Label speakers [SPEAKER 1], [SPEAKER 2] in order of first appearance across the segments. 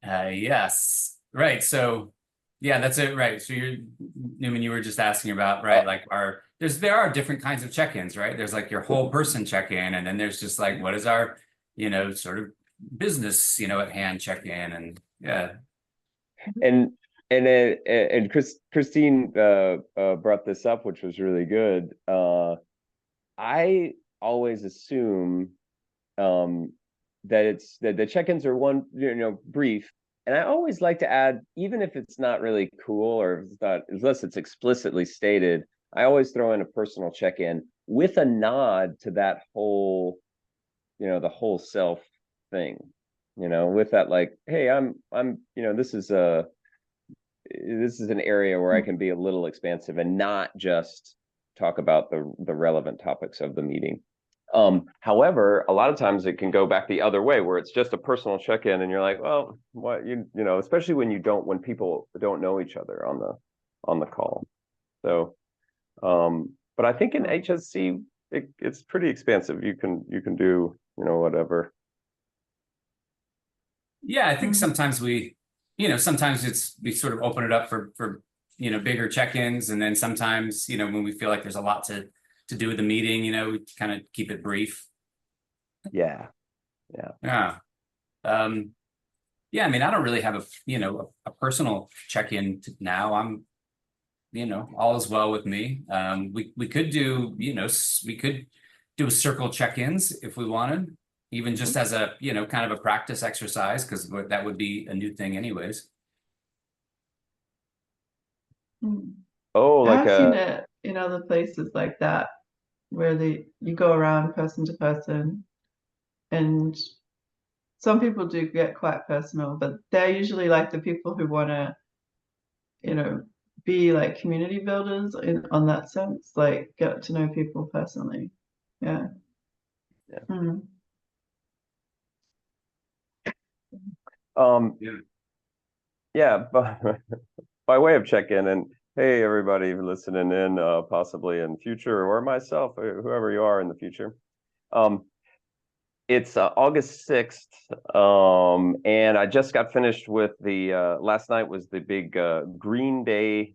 [SPEAKER 1] Yes. Right. So yeah, that's it. Right. So Newman, you were just asking about, right?
[SPEAKER 2] Oh,
[SPEAKER 1] Like there are different kinds of check-ins, right? There's like your whole person check-in, and then there's just like, what is our, sort of business, at hand check-in. And yeah.
[SPEAKER 2] and Christine brought this up, which was really good. I always assume that the check-ins are brief, and I always like to add, even if it's not really cool or if it's not, unless it's explicitly stated, I always throw in a personal check-in with a nod to that whole, the whole self thing, with that, like, hey, this is an area where I can be a little expansive and not just talk about the relevant topics of the meeting. However, a lot of times it can go back the other way, where it's just a personal check-in, and you're like, well, what especially when people don't know each other on the call. So, but I think in HSC it's pretty expansive. You can do whatever.
[SPEAKER 1] Yeah, I think sometimes sometimes we sort of open it up for bigger check-ins, and then sometimes, when we feel like there's a lot to do with the meeting, we kind of keep it brief.
[SPEAKER 2] Yeah.
[SPEAKER 1] Yeah. Yeah, I mean, I don't really have a personal check-in now. I'm, all is well with me. We could do, we could do a circle check-ins if we wanted, even just as a, kind of a practice exercise, because that would be a new thing anyways.
[SPEAKER 2] Oh, like
[SPEAKER 3] I've seen it in other places like that, where you go around person to person, and some people do get quite personal, but they're usually like the people who want to, be like community builders on that sense, like get to know people personally. Yeah.
[SPEAKER 2] Yeah, by way of check-in, and hey, everybody listening in, possibly in future, or myself, whoever you are in the future. It's August 6th, and I just got finished with last night was the big Green Day,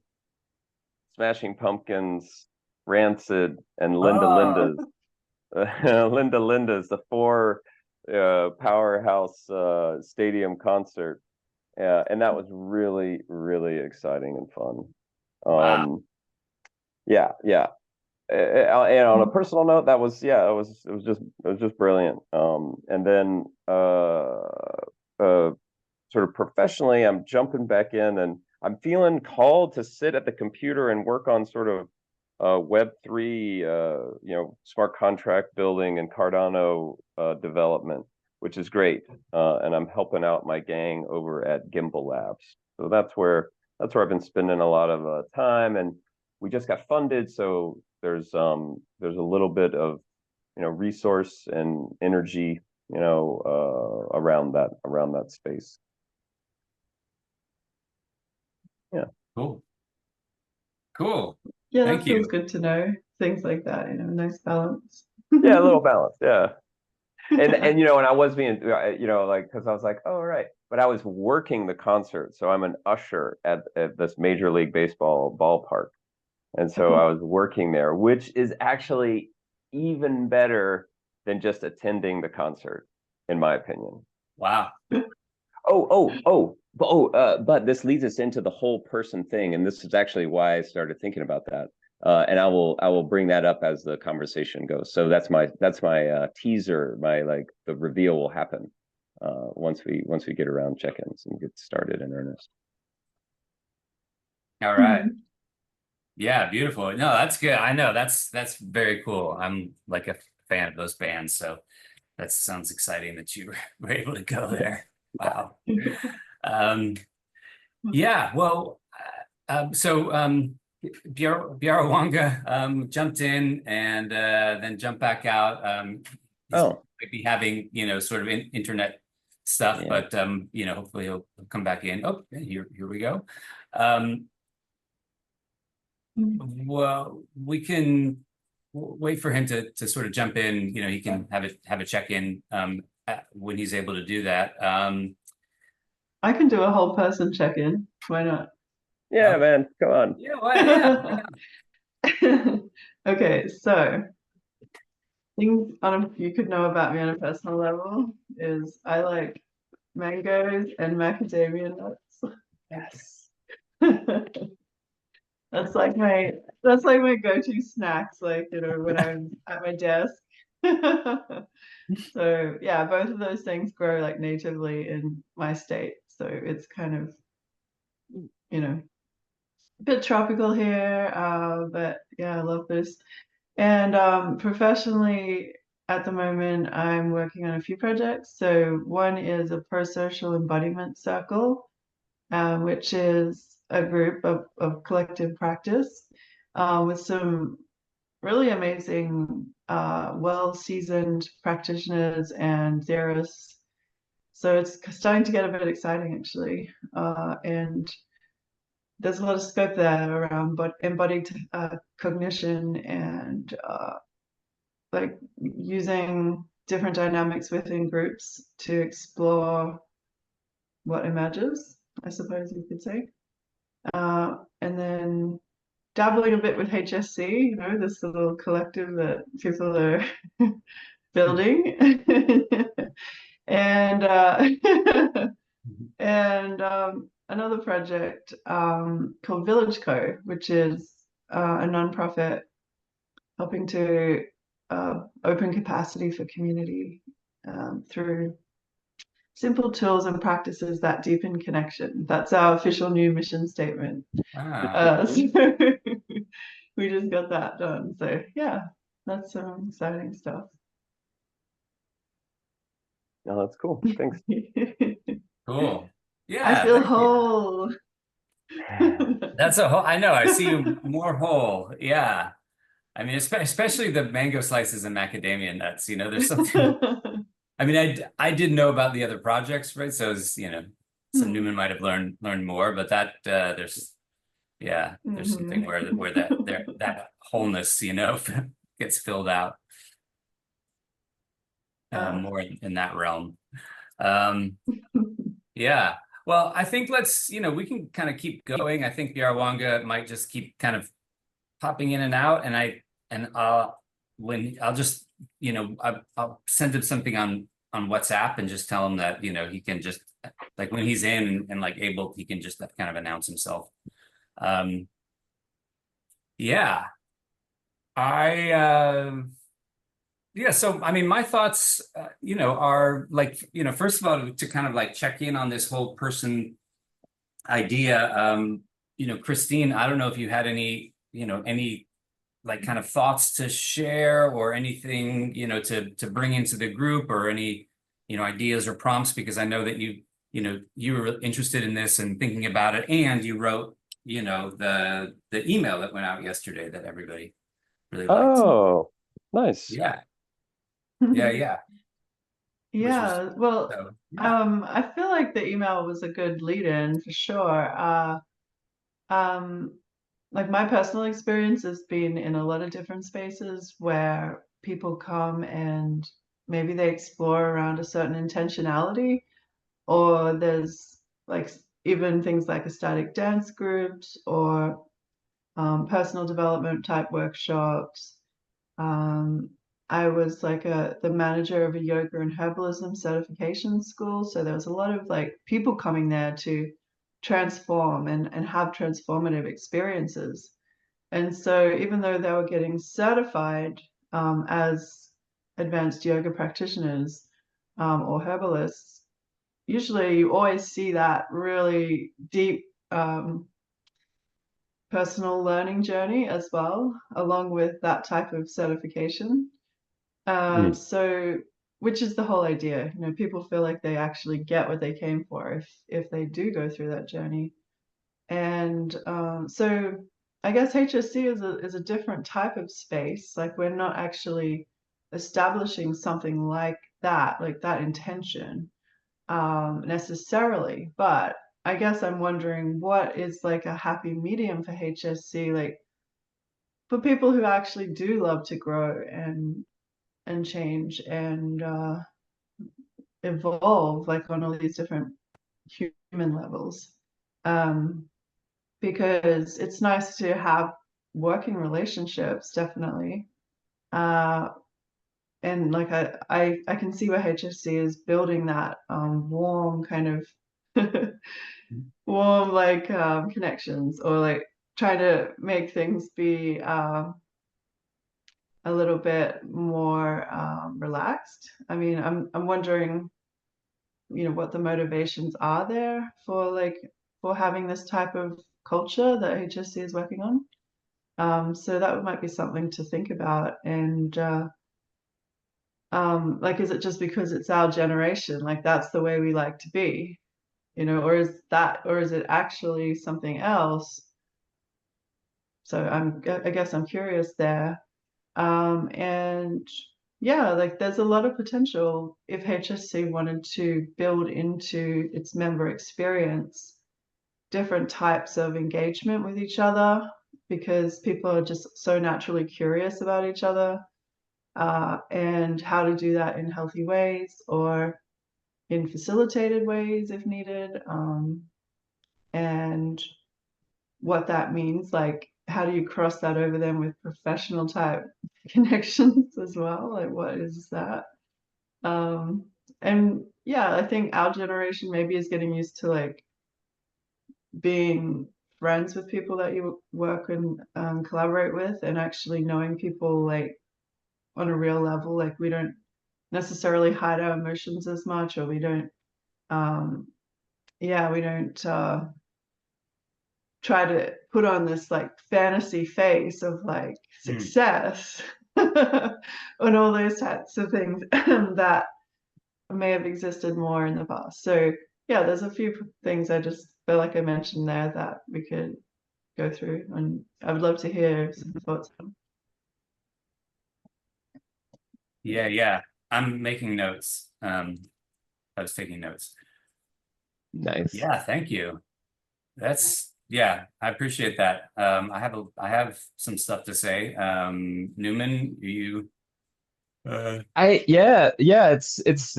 [SPEAKER 2] Smashing Pumpkins, Rancid, and Linda Linda's. Linda Linda's, the four powerhouse stadium concert. And that was really, really exciting and fun.
[SPEAKER 1] Wow.
[SPEAKER 2] Yeah. And on a personal note, it was just brilliant. And then sort of professionally, I'm jumping back in, and I'm feeling called to sit at the computer and work on sort of Web3, smart contract building and Cardano development, which is great. And I'm helping out my gang over at Gimbal Labs. So that's where I've been spending a lot of time, and we just got funded, so there's a little bit of resource and energy around that space. Yeah.
[SPEAKER 1] Cool.
[SPEAKER 3] Yeah,
[SPEAKER 1] Thank
[SPEAKER 3] that feels
[SPEAKER 1] you.
[SPEAKER 3] good to know. Things like that, nice balance.
[SPEAKER 2] Yeah, a little balance. Yeah. And and I was being like, because I was like, oh right, but I was working the concert, so I'm an usher at this Major League Baseball ballpark, and so I was working there, which is actually even better than just attending the concert, in my opinion.
[SPEAKER 1] Wow.
[SPEAKER 2] But this leads us into the whole person thing, and this is actually why I started thinking about that. And I will bring that up as the conversation goes. So that's my teaser. The reveal will happen once we get around check-ins and get started in earnest.
[SPEAKER 1] All right. Yeah, beautiful. No, that's good. I know that's very cool. I'm like a fan of those bands, so that sounds exciting that you were able to go there. Wow. Yeah, well, so Biarawanga jumped in and then jumped back out. He's might be having, sort of internet stuff, but hopefully he'll come back in. Oh, here we go. Well, we can wait for him to sort of jump in. You know, he can have a check-in when he's able to do that.
[SPEAKER 3] I can do a whole person check-in. Why not?
[SPEAKER 2] Yeah, man, come on.
[SPEAKER 1] Yeah, why not?
[SPEAKER 3] Okay, so things you could know about me on a personal level is I like mangoes and macadamia nuts.
[SPEAKER 1] Yes.
[SPEAKER 3] That's like my go-to snacks, like, you know, when I'm at my desk. So yeah, both of those things grow like natively in my state. So it's kind of, you know, a bit tropical here. But yeah, I love this. And professionally, at the moment, I'm working on a few projects. So one is a pro-social embodiment circle, which is a group of collective practice with some really amazing, well-seasoned practitioners and theorists. So it's starting to get a bit exciting, actually. And there's a lot of scope there around but embodied cognition and like using different dynamics within groups to explore what emerges, I suppose you could say. And then dabbling a bit with HSC, you know, this little collective that people are building. And and another project called Village Co, which is a nonprofit helping to open capacity for community through simple tools and practices that deepen connection. That's our official new mission statement.
[SPEAKER 1] Ah,
[SPEAKER 3] So we just got that done. So yeah, that's some exciting stuff.
[SPEAKER 2] No, that's cool. Thanks.
[SPEAKER 1] cool.
[SPEAKER 3] I
[SPEAKER 1] Yeah,
[SPEAKER 3] feel
[SPEAKER 1] thank you.
[SPEAKER 3] whole.
[SPEAKER 1] That's a whole. I know. I see you more whole. Yeah. I mean, especially the mango slices and macadamia nuts. You know, there's something. I mean, I didn't know about the other projects, right? So, you know, so Newman might have learned more, but that there's there's something where that wholeness, you know, gets filled out more in that realm. Um, yeah. Well, I think we can kind of keep going. I think Biarwanga might just keep kind of popping in and out, and when I'll just I'll send him something on WhatsApp and just tell him that he can just like when he's in and like able he can just kind of announce himself. Yeah, I yeah. So I mean, my thoughts are like first of all to kind of like check in on this whole person idea. Christine, I don't know if you had any like kind of thoughts to share or anything, to bring into the group or any, ideas or prompts, because I know that you were interested in this and thinking about it, and you wrote, the email that went out yesterday that everybody really liked.
[SPEAKER 2] Oh, nice.
[SPEAKER 1] Yeah, yeah. Which was
[SPEAKER 3] Yeah, well,
[SPEAKER 1] so yeah.
[SPEAKER 3] I feel like the email was a good lead-in for sure. Um, like my personal experience has been in a lot of different spaces where people come and maybe they explore around a certain intentionality, or there's like even things like ecstatic dance groups or personal development type workshops. Um, I was like the manager of a yoga and herbalism certification school, so there was a lot of like people coming there to transform and have transformative experiences. And so even though they were getting certified as advanced yoga practitioners or herbalists, usually you always see that really deep personal learning journey as well, along with that type of certification.
[SPEAKER 2] Mm.
[SPEAKER 3] So, which is the whole idea, people feel like they actually get what they came for if they do go through that journey. And so I guess HSC is a different type of space. Like we're not actually establishing something like that intention necessarily. But I guess I'm wondering what is like a happy medium for HSC. Like for people who actually do love to grow and change and evolve, like on all these different human levels. Because it's nice to have working relationships, definitely. And like I can see where HSC is building that warm kind of warm like connections, or like trying to make things be a little bit more relaxed. I mean, I'm wondering, what the motivations are there for for having this type of culture that HSC is working on. So that might be something to think about. And like, is it just because it's our generation, like that's the way we like to be, or is it actually something else? So I guess I'm curious there. And yeah, like there's a lot of potential if HSC wanted to build into its member experience different types of engagement with each other, because people are just so naturally curious about each other, and how to do that in healthy ways or in facilitated ways if needed, and what that means, like how do you cross that over then with professional type connections as well, like what is that? And yeah, I think our generation maybe is getting used to like being friends with people that you work and collaborate with, and actually knowing people like on a real level. Like we don't necessarily hide our emotions as much, or we don't we don't try to put on this like fantasy face of like success and all those types of things that may have existed more in the past. So yeah, there's a few things I just feel like I mentioned there that we could go through, and I would love to hear some thoughts on.
[SPEAKER 1] Yeah. I'm making notes. I was taking notes.
[SPEAKER 2] Nice.
[SPEAKER 1] Yeah, thank you. I appreciate that. I have some stuff to say. Newman,
[SPEAKER 2] It's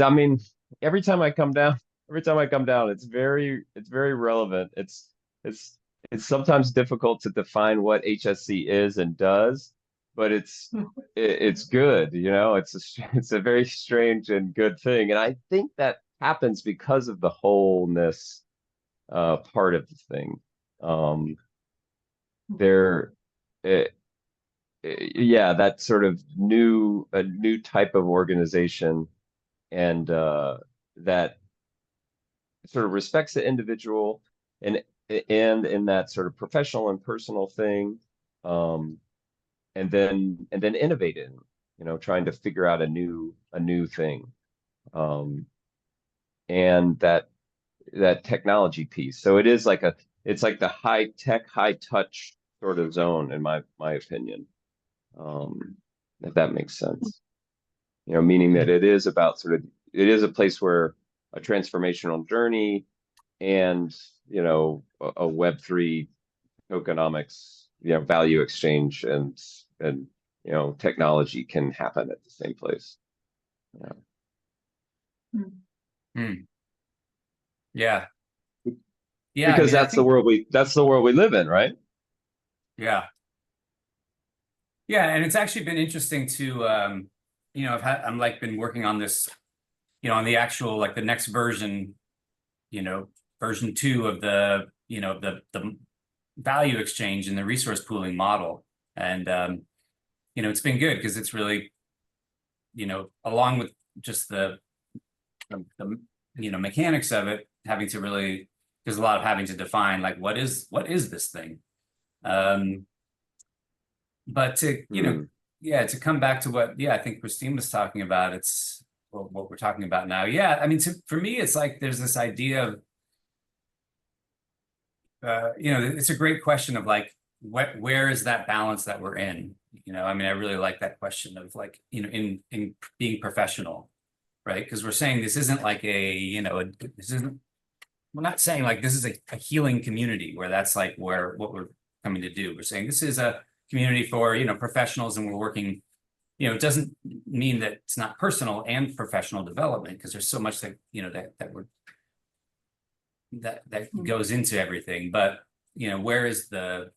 [SPEAKER 2] I mean, every time I come down, it's very relevant. It's it's sometimes difficult to define what HSC is and does, but it's good, it's a very strange and good thing. And I think that happens because of the wholeness part of the thing. There yeah, that sort of a new type of organization, and that sort of respects the individual, and in that sort of professional and personal thing, um, and then innovating, trying to figure out a new thing, um, and that technology piece. So it's like the high tech, high touch sort of zone, in my opinion. If that makes sense, meaning that it is about it is a place where a transformational journey and, a Web3 tokenomics, value exchange and, technology can happen at the same place.
[SPEAKER 1] Yeah.
[SPEAKER 2] Because that's the world we live in, right?
[SPEAKER 1] Yeah. Yeah, and it's actually been interesting to I'm like been working on this, on the actual like the next version, version 2 of the value exchange and the resource pooling model. And it's been good because it's really, along with just the mechanics of it, having to really, there's a lot of having to define like what is this thing. But to, to come back to what, I think Christine was talking about, it's what we're talking about now. Yeah, I mean, for me, it's like there's this idea of, it's a great question of like, where is that balance that we're in? I mean, I really like that question of like, in being professional, right? Because we're saying this isn't like we're not saying like this is a healing community where that's like what we're coming to do. We're saying this is a community for, professionals, and we're working, it doesn't mean that it's not personal and professional development, because there's so much that, that goes into everything. But, where is the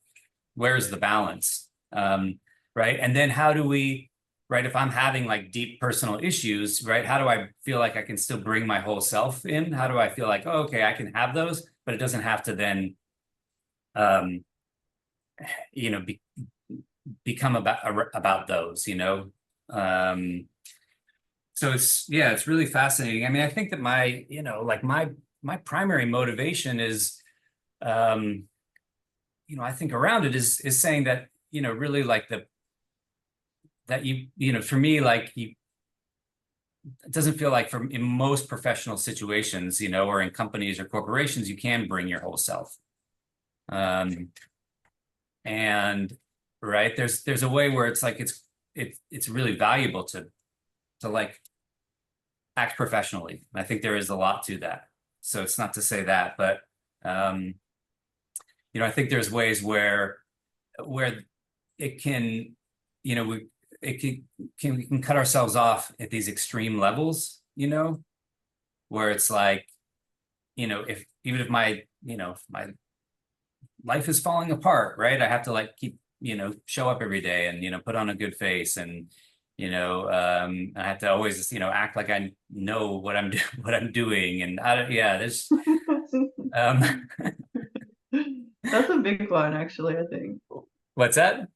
[SPEAKER 1] balance? Right. And then how do we, right, if I'm having like deep personal issues, right, how do I feel like I can still bring my whole self in? How do I feel like, oh, okay, I can have those, but it doesn't have to then, become about those, so it's really fascinating. I mean, I think that my, like my primary motivation is, I think around it is saying that, really like that for me, like it doesn't feel like in most professional situations, or in companies or corporations, you can bring your whole self. And right, there's a way where it's like, it's really valuable to like act professionally. I think there is a lot to that. So it's not to say that, but, I think there's ways where it can, we can cut ourselves off at these extreme levels, where it's like, if even if my, my life is falling apart, right? I have to like keep, show up every day and, put on a good face, and, I have to always, act like I know what I'm doing. And there's,
[SPEAKER 3] That's a big one, actually, I think.
[SPEAKER 1] what's that?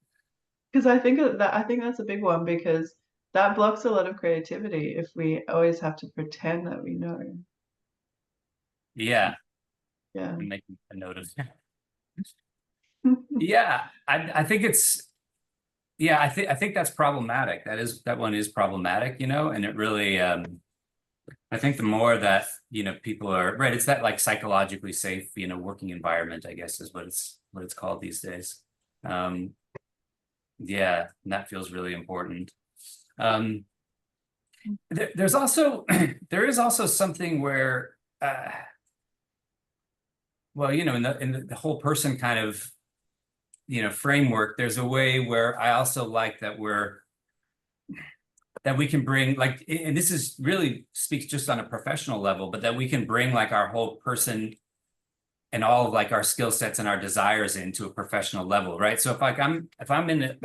[SPEAKER 3] Because I think that's a big one, because that blocks a lot of creativity if we always have to pretend that we know.
[SPEAKER 1] Yeah.
[SPEAKER 3] Yeah.
[SPEAKER 1] I'm making a note of that. Yeah, I think it's, I think that's problematic. That one is problematic, and it really, I think the more that, people are, right, it's that like psychologically safe, working environment, I guess, is what it's called these days. Yeah, and that feels really important. There's also, there is also something where, well, in the whole person kind of, framework, there's a way where I also like that that we can bring, like, and this is really speaks just on a professional level, but that we can bring like our whole person and all of like our skill sets and our desires into a professional level, right? So if I'm in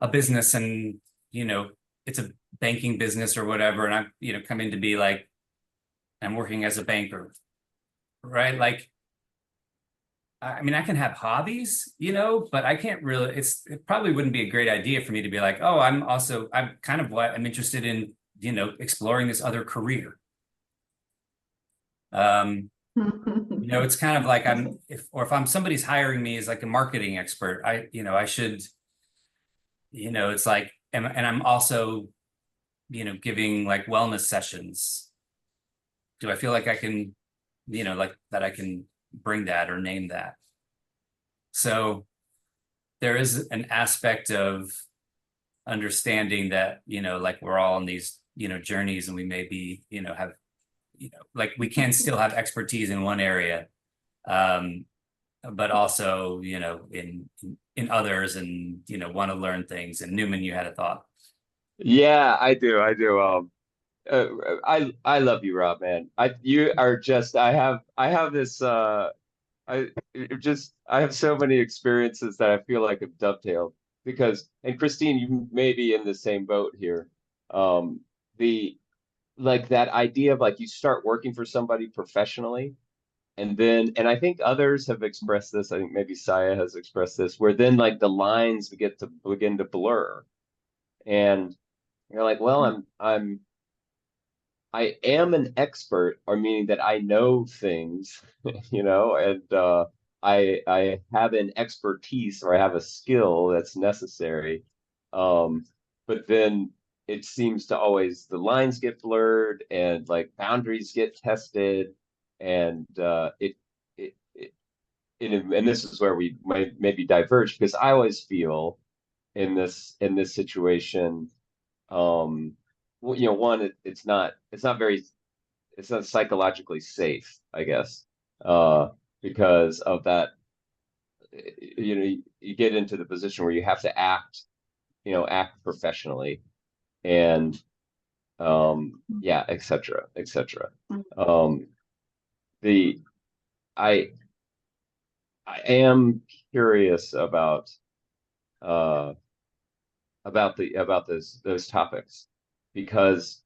[SPEAKER 1] a business, and it's a banking business or whatever, and I'm come in to be like, I'm working as a banker, right? Like, I mean, I can have hobbies, but I can't really, it probably wouldn't be a great idea for me to be like, oh, I'm kind of I'm interested in, exploring this other career. It's kind of like if I'm somebody's hiring me as like a marketing expert, I should, it's like, and I'm also, giving like wellness sessions. Do I feel like I can, like that I can bring that or name that? So there is an aspect of understanding that, like we're all on these, journeys, and we may be, have, like we can still have expertise in one area, but also, in others, and, want to learn things. And Newman, you had a thought.
[SPEAKER 2] Yeah, I do. I do. Uh, I love you, Rob, man. You are just, I have this, I have so many experiences that I feel like have dovetailed because, and Christine, you may be in the same boat here. The, like that idea of like you start working for somebody professionally, and then, and I think others have expressed this, I think maybe Saya has expressed this, where then like the lines begin to blur. And you're like, well, I am an expert, or meaning that I know things, and I have an expertise, or I have a skill that's necessary. But then it seems to always the lines get blurred, and like boundaries get tested, and and this is where we might maybe diverge, because I always feel in this situation, well, one, it's not psychologically safe, I guess, because of that, you know, you get into the position where you have to act, act professionally, and yeah, et cetera, et cetera. The I I am curious uh about those topics, because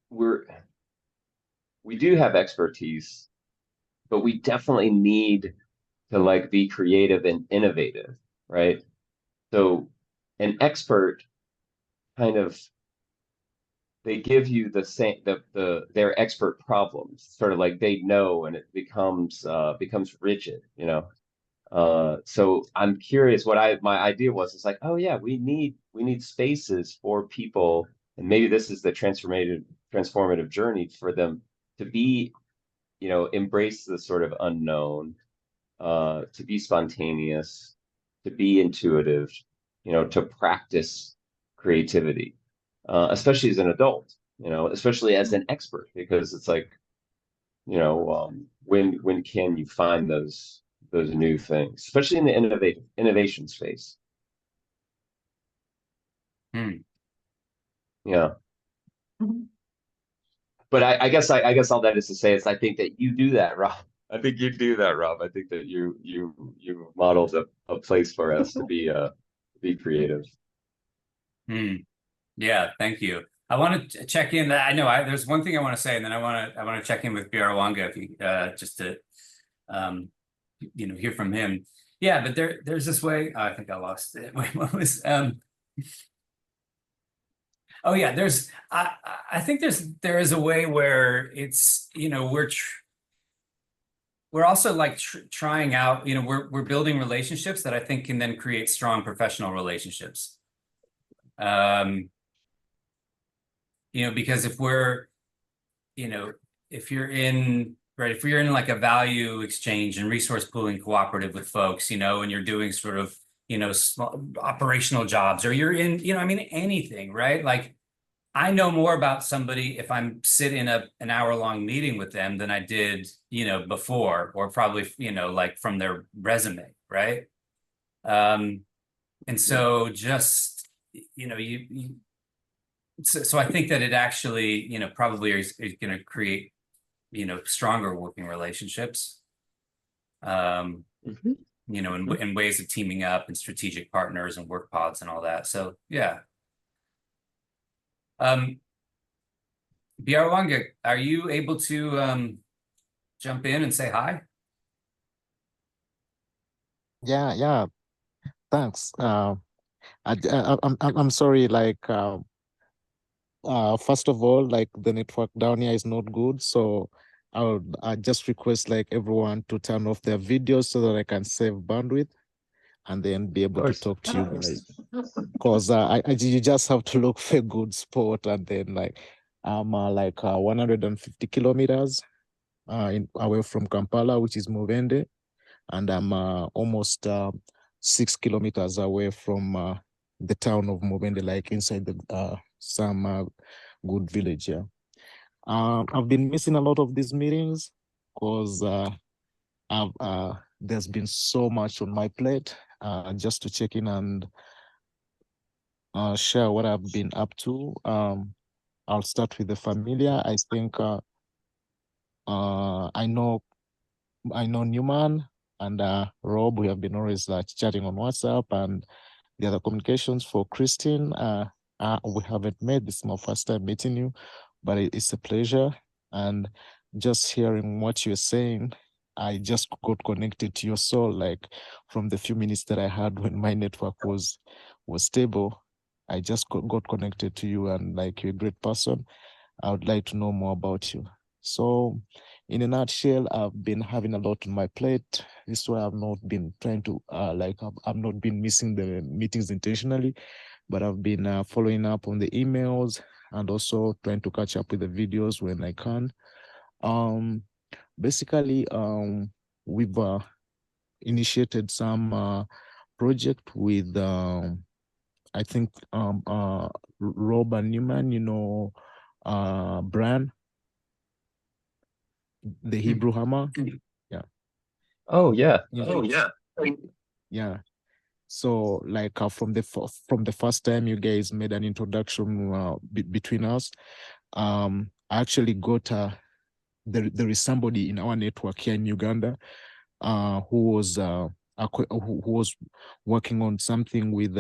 [SPEAKER 2] we do have expertise, but we definitely need to like be creative and innovative, right? So an expert kind of, they give you the same their expert problems, sort of like they know, and it becomes rigid, you know. So I'm curious, my idea was, it's like, oh yeah, we need spaces for people, and maybe this is the transformative journey for them to be, embrace the sort of unknown, to be spontaneous, to be intuitive, to practice creativity, especially as an adult, especially as an expert, because it's like, when can you find those new things, especially in the innovation space?
[SPEAKER 1] Hmm.
[SPEAKER 2] Yeah.
[SPEAKER 3] Mhm.
[SPEAKER 2] But I guess all that is to say is, I think that you do that, Rob. I think you do that, Rob. I think that you modeled a place for us to be creative.
[SPEAKER 1] Hmm. Yeah, thank you. I want to check in. I know there's one thing I want to say, and then I want to check in with Biarawanga, if you just to um hear from him. Yeah, but there's this way. I think I lost it. Wait, what was oh yeah, I think there is a way where it's, we're also like trying out, we're building relationships that I think can then create strong professional relationships. Because you know, if you're in, right, if you're in like a value exchange and resource pooling cooperative with folks, and you're doing sort of, small operational jobs, or you're in, I mean, anything, right? Like, I know more about somebody if I'm sitting an hour-long meeting with them than I did, before, or probably, like from their resume, right? And so just, so I think that it actually, probably is going to create, stronger working relationships,
[SPEAKER 2] Mhm.
[SPEAKER 1] in ways of teaming up and strategic partners and work pods and all that. So yeah. Biarawanga, are you able to jump in and say hi?
[SPEAKER 4] Yeah, yeah. Thanks. I'm sorry. Like, first of all, like the network down here is not good, so I just request like everyone to turn off their videos so that I can save bandwidth and then be able to talk to you guys. Because you just have to look for a good spot, and then like I'm like 150 kilometers away from Kampala, which is Mubende, and I'm almost 6 kilometers away from the town of Mubende, like inside some good village. Yeah, I've been missing a lot of these meetings because there's been so much on my plate. Just to check in and share what I've been up to. I'll start with the familiar. I think I know Newman and Rob. We have been always chatting on WhatsApp, and the other communications for Christine. We haven't met. This is my first time meeting you, but it's a pleasure. And just hearing what you're saying, I just got connected to your soul. Like from the few minutes that I had when my network was stable, I just got connected to you, and like you're a great person. I would like to know more about you. So, in a nutshell, I've been having a lot on my plate. This is why I've not been trying to I've not been missing the meetings intentionally, but I've been following up on the emails and also trying to catch up with the videos when I can. Basically, we've initiated some project with I think Rob and Newman, Bran, the Hebrew Hammer. Yeah.
[SPEAKER 2] Oh yeah.
[SPEAKER 4] Yeah.
[SPEAKER 2] Oh yeah.
[SPEAKER 4] Yeah. So like from the first time you guys made an introduction between us, I actually got there is somebody in our network here in Uganda who was who was working on something with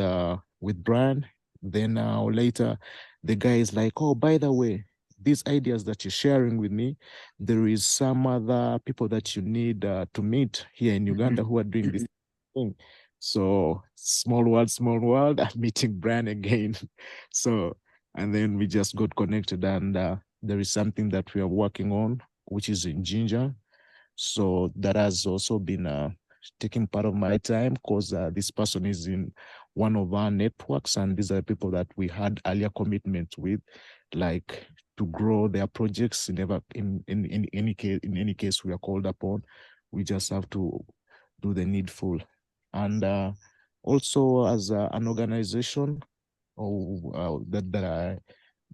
[SPEAKER 4] Brian. Then later, the guy is like, "Oh, by the way, these ideas that you're sharing with me, there is some other people that you need to meet here in Uganda who are doing this thing." So small world. I'm meeting Brian again. So and then we just got connected, and there is something that we are working on, which is in Ginger. So that has also been taking part of my time, because this person is in one of our networks, and these are people that we had earlier commitments with, like to grow their projects. In any case we are called upon, we just have to do the needful. And also as an organization that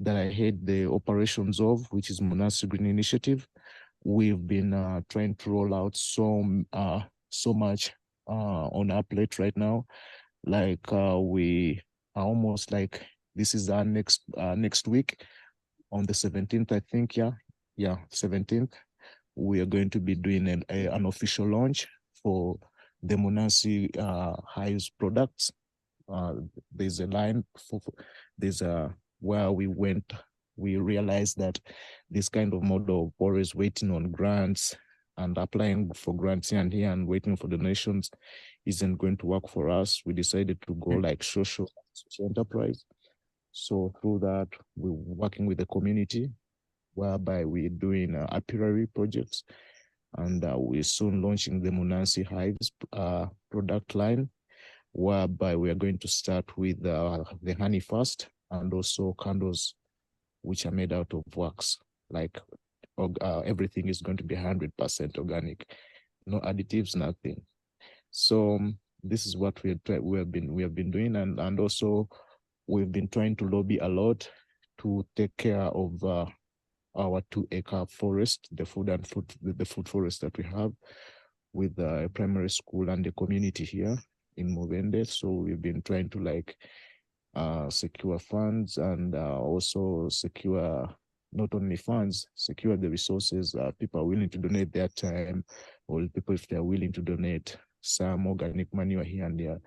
[SPEAKER 4] I head the operations of, which is Monastir Green Initiative. We've been trying to roll out so much on our plate right now. Like we are almost like, this is our next week on the 17th, I think. Yeah, 17th. We are going to be doing an official launch for the Monastir Hives products. There's a line there's a where we realized that this kind of model of always waiting on grants and applying for grants here and waiting for donations isn't going to work for us. We decided to go like social enterprise. So through that, we're working with the community, whereby we're doing apiary projects, and we're soon launching the Monastir Hives product line, whereby we are going to start with the honey first, and also candles, which are made out of wax. Like everything is going to be 100% organic, no additives, nothing. So this is what we have been doing, and also we've been trying to lobby a lot to take care of our 2-acre forest, the food forest that we have with a primary school and the community here in Movende. So we've been trying to like secure funds, and also secure not only funds, secure the resources. People are willing to donate their time, or people, if they're willing to donate some organic manure here and there,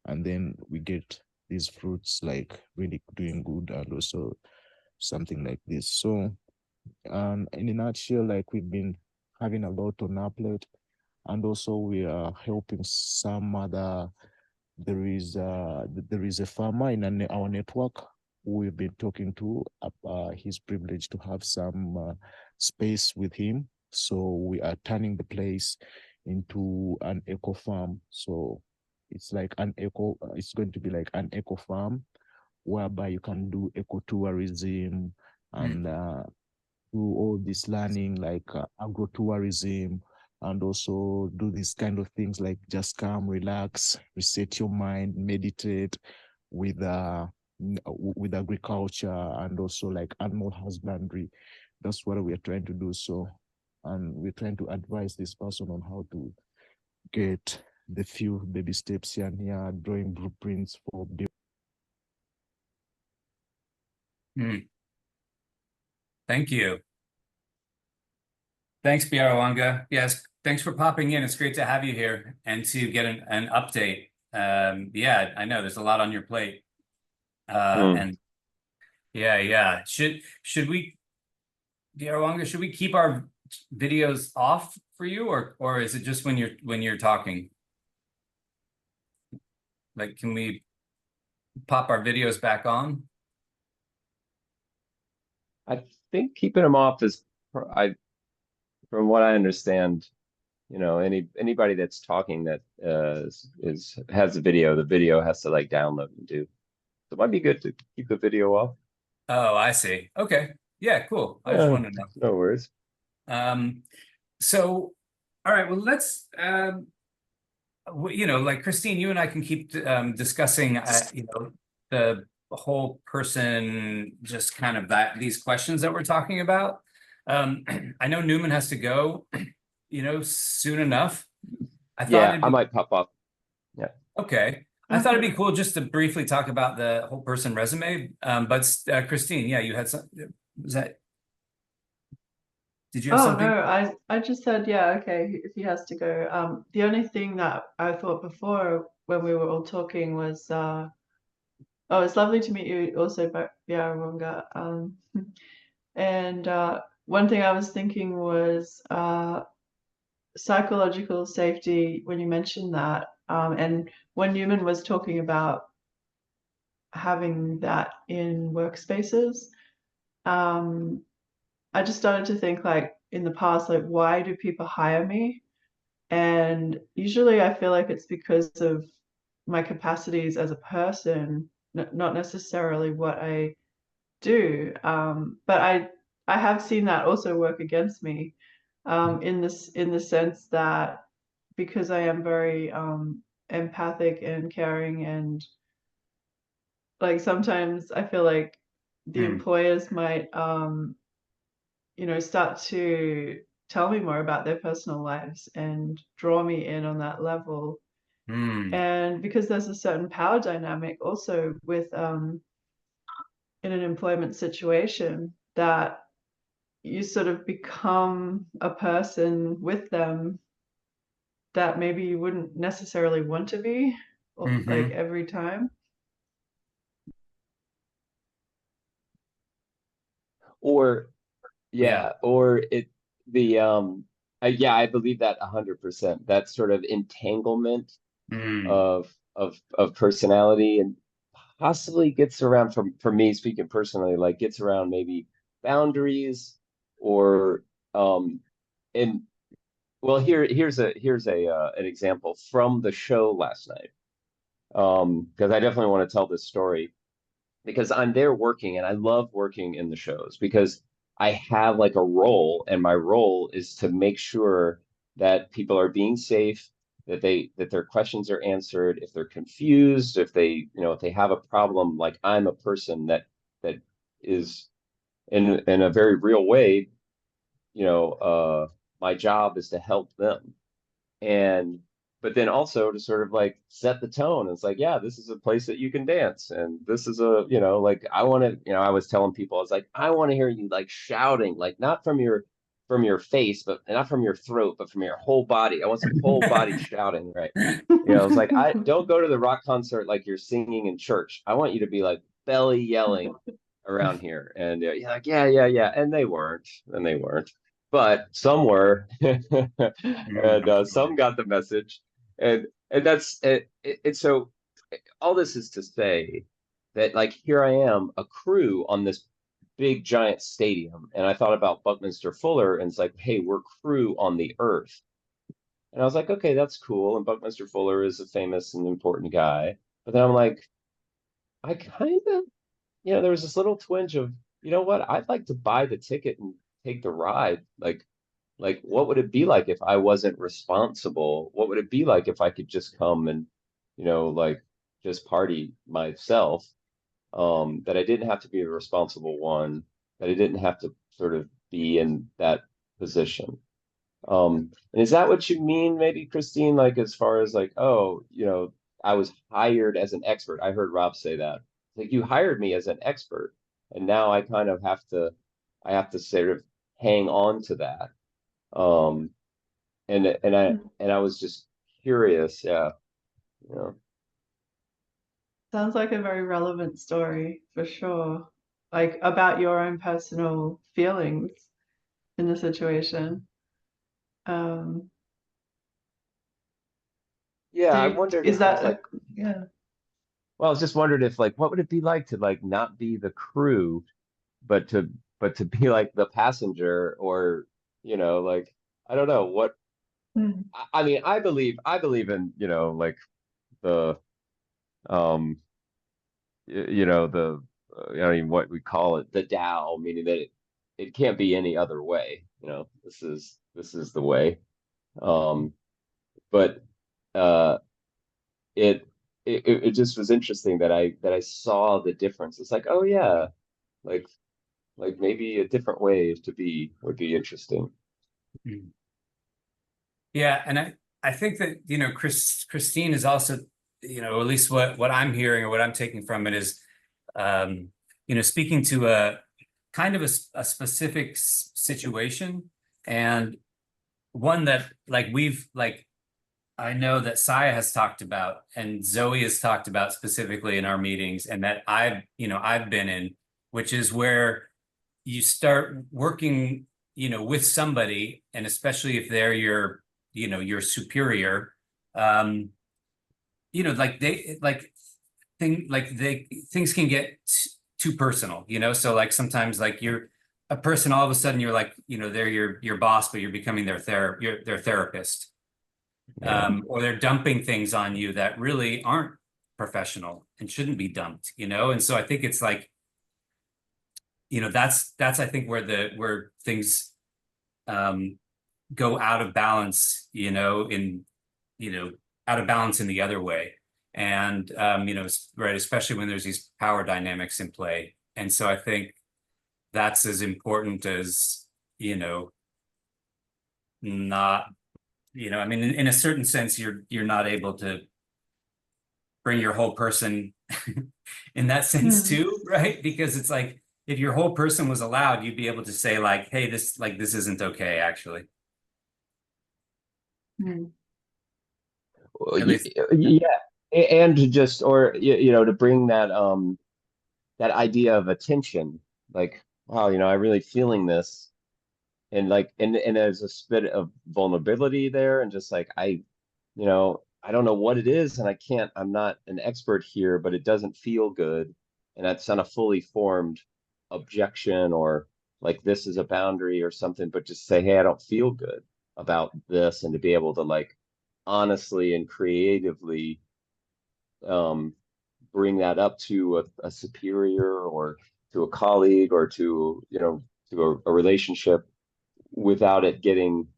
[SPEAKER 4] and then we get these fruits like really doing good, and also something like this. So in a nutshell, like we've been having a lot on our plate, and also we are helping some other. There is a farmer in our network who we've been talking to. He's privileged to have some space with him, so we are turning the place into an eco farm. So it's like it's going to be like an eco farm, whereby you can do ecotourism and do all this learning like agrotourism, and also do these kind of things like just come, relax, reset your mind, meditate with agriculture, and also like animal husbandry. That's what we are trying to do. So, and we're trying to advise this person on how to get the few baby steps here and here, drawing blueprints for
[SPEAKER 1] Thank you. Thanks, Biarawanga. Yes, thanks for popping in. It's great to have you here and to get an update. Yeah, I know there's a lot on your plate. And yeah. Should we, Biarawanga, should we keep our videos off for you, or is it just when you're talking? Like, can we pop our videos back on?
[SPEAKER 2] I think keeping them off is, from what I understand, anybody that's talking that has a video, the video has to like download and do. So it might be good to keep the video off.
[SPEAKER 1] Oh, I see. Okay. Yeah, cool. I just wanted to know.
[SPEAKER 2] No worries.
[SPEAKER 1] So, all right, well, let's, like Christine, you and I can keep discussing, the whole person, just kind of these questions that we're talking about. I know Newman has to go, soon enough. I
[SPEAKER 2] might pop up. Yeah.
[SPEAKER 1] Okay. I thought it'd be
[SPEAKER 3] Okay.
[SPEAKER 1] cool just to briefly talk about the whole person resume. But Christine, yeah, you had some, was that, did you have
[SPEAKER 3] Oh
[SPEAKER 1] something?
[SPEAKER 3] no, I just said yeah, okay, if he has to go. The only thing that I thought before when we were all talking was oh, it's lovely to meet you also, but yeah, Runga. And one thing I was thinking was psychological safety when you mentioned that, and when Newman was talking about having that in workspaces, um, I just started to think like in the past, like why do people hire me? And usually I feel like it's because of my capacities as a person, not necessarily what I do. But I have seen that also work against me, in the sense that because I am very empathic and caring, and like sometimes I feel like the
[SPEAKER 1] Hmm.
[SPEAKER 3] employers might start to tell me more about their personal lives and draw me in on that level.
[SPEAKER 1] Hmm.
[SPEAKER 3] And because there's a certain power dynamic also with in an employment situation, that you sort of become a person with them that maybe you wouldn't necessarily want to be, like
[SPEAKER 1] Mm-hmm.
[SPEAKER 3] every time.
[SPEAKER 2] Or
[SPEAKER 1] Yeah.
[SPEAKER 2] yeah, or it the yeah, I believe that 100%. That sort of entanglement
[SPEAKER 1] Hmm.
[SPEAKER 2] of personality, and possibly gets around, for me speaking personally, like gets around maybe boundaries, or and well, here's a an example from the show last night. Because I definitely want to tell this story, because I'm there working and I love working in the shows because I have like a role, and my role is to make sure that people are being safe, that their questions are answered, if they're confused, if if they have a problem, like I'm a person that is in a very real way, my job is to help them. And but then also to sort of like set the tone. It's like, yeah, this is a place that you can dance, and this is a, like I want to, I was telling people, I was like, I want to hear you like shouting, like not from your face, but not from your throat, but from your whole body. I want some whole body shouting, right? It's like, I don't go to the rock concert like you're singing in church. I want you to be like belly yelling around here. And you're like, yeah, yeah, yeah. And they weren't, but some were, and some got the message, and that's it. So all this is to say that, like, here I am, a crew on this big giant stadium, and I thought about Buckminster Fuller, and it's like, hey, we're crew on the Earth, and I was like, okay, that's cool, and Buckminster Fuller is a famous and important guy, but then I'm like, I kind of, there was this little twinge of, you know what, I'd like to buy the ticket and take the ride, like, what would it be like if I wasn't responsible? What would it be like if I could just come and, like just party myself? That I didn't have to be a responsible one, that I didn't have to sort of be in that position. And is that what you mean, maybe, Christine? Like, as far as like, oh, I was hired as an expert. I heard Rob say that. Like, you hired me as an expert, and now I kind of I have to sort of hang on to that. Um, and I was just curious, yeah, you know.
[SPEAKER 3] Sounds like a very relevant story for sure, like about your own personal feelings in the situation. Um,
[SPEAKER 2] Yeah,
[SPEAKER 3] do
[SPEAKER 2] I
[SPEAKER 3] you,
[SPEAKER 2] wondered
[SPEAKER 3] is
[SPEAKER 2] if
[SPEAKER 3] that
[SPEAKER 2] it's like,
[SPEAKER 3] a, yeah.
[SPEAKER 2] well, I was just wondered if like, what would it be like to like not be the crew, but to be like the passenger, or like, I don't know what.
[SPEAKER 3] Hmm.
[SPEAKER 2] I mean, I believe in, like the the I don't even what we call it, the Tao, meaning that it can't be any other way. This is the way. Um, but uh, it, it just was interesting that I saw the difference. It's like, oh yeah, like maybe a different way to be would be interesting.
[SPEAKER 1] Yeah, and I think that Christine is also at least what I'm hearing or what I'm taking from it is, speaking to a kind of a specific situation, and one that I know that Saya has talked about and Zoe has talked about specifically in our meetings, and that I've been in, which is where you start working, with somebody, and especially if they're your superior, things can get too personal, so like sometimes like you're a person, all of a sudden you're like, they're your boss, but you're becoming their therapist. Or they're dumping things on you that really aren't professional and shouldn't be dumped, and so I think it's like, that's I think where things go out of balance, out of balance in the other way. And right, especially when there's these power dynamics in play. And so I think that's as important as, not, I mean, in a certain sense, you're not able to bring your whole person in that sense too, right? Because it's like, if your whole person was allowed, you'd be able to say like, hey, this isn't okay, actually.
[SPEAKER 2] Well,
[SPEAKER 1] At least-
[SPEAKER 2] yeah, and to just, or to bring that that idea of attention, like, wow, I'm really feeling this, and like, and there's a bit of vulnerability there, and just like, I don't know what it is, and I'm not an expert here, but it doesn't feel good, and that's not a fully formed objection, or like this is a boundary or something, but just say, hey, I don't feel good about this, and to be able to like honestly and creatively bring that up to a superior, or to a colleague, or to a relationship, without it getting,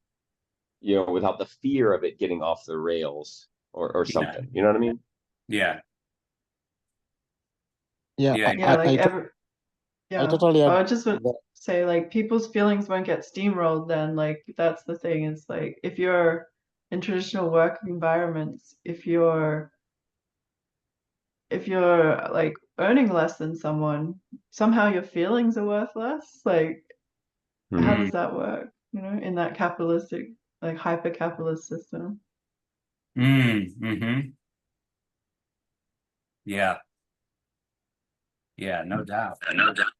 [SPEAKER 2] without the fear of it getting off the rails, or something. You know what I mean?
[SPEAKER 1] Yeah.
[SPEAKER 4] Yeah,
[SPEAKER 1] Yeah.
[SPEAKER 3] Yeah, like
[SPEAKER 4] I
[SPEAKER 3] yeah.
[SPEAKER 4] totally
[SPEAKER 3] I
[SPEAKER 4] agree
[SPEAKER 3] just would
[SPEAKER 4] with
[SPEAKER 3] say like people's feelings won't get steamrolled then. Like that's the thing. It's like if you're in traditional work environments, if you're like earning less than someone, somehow your feelings are worth less. Like how
[SPEAKER 2] Mhm.
[SPEAKER 3] does that work? In that capitalistic, like hyper capitalist system.
[SPEAKER 1] Mm-hmm. Yeah. Yeah, no doubt. No doubt.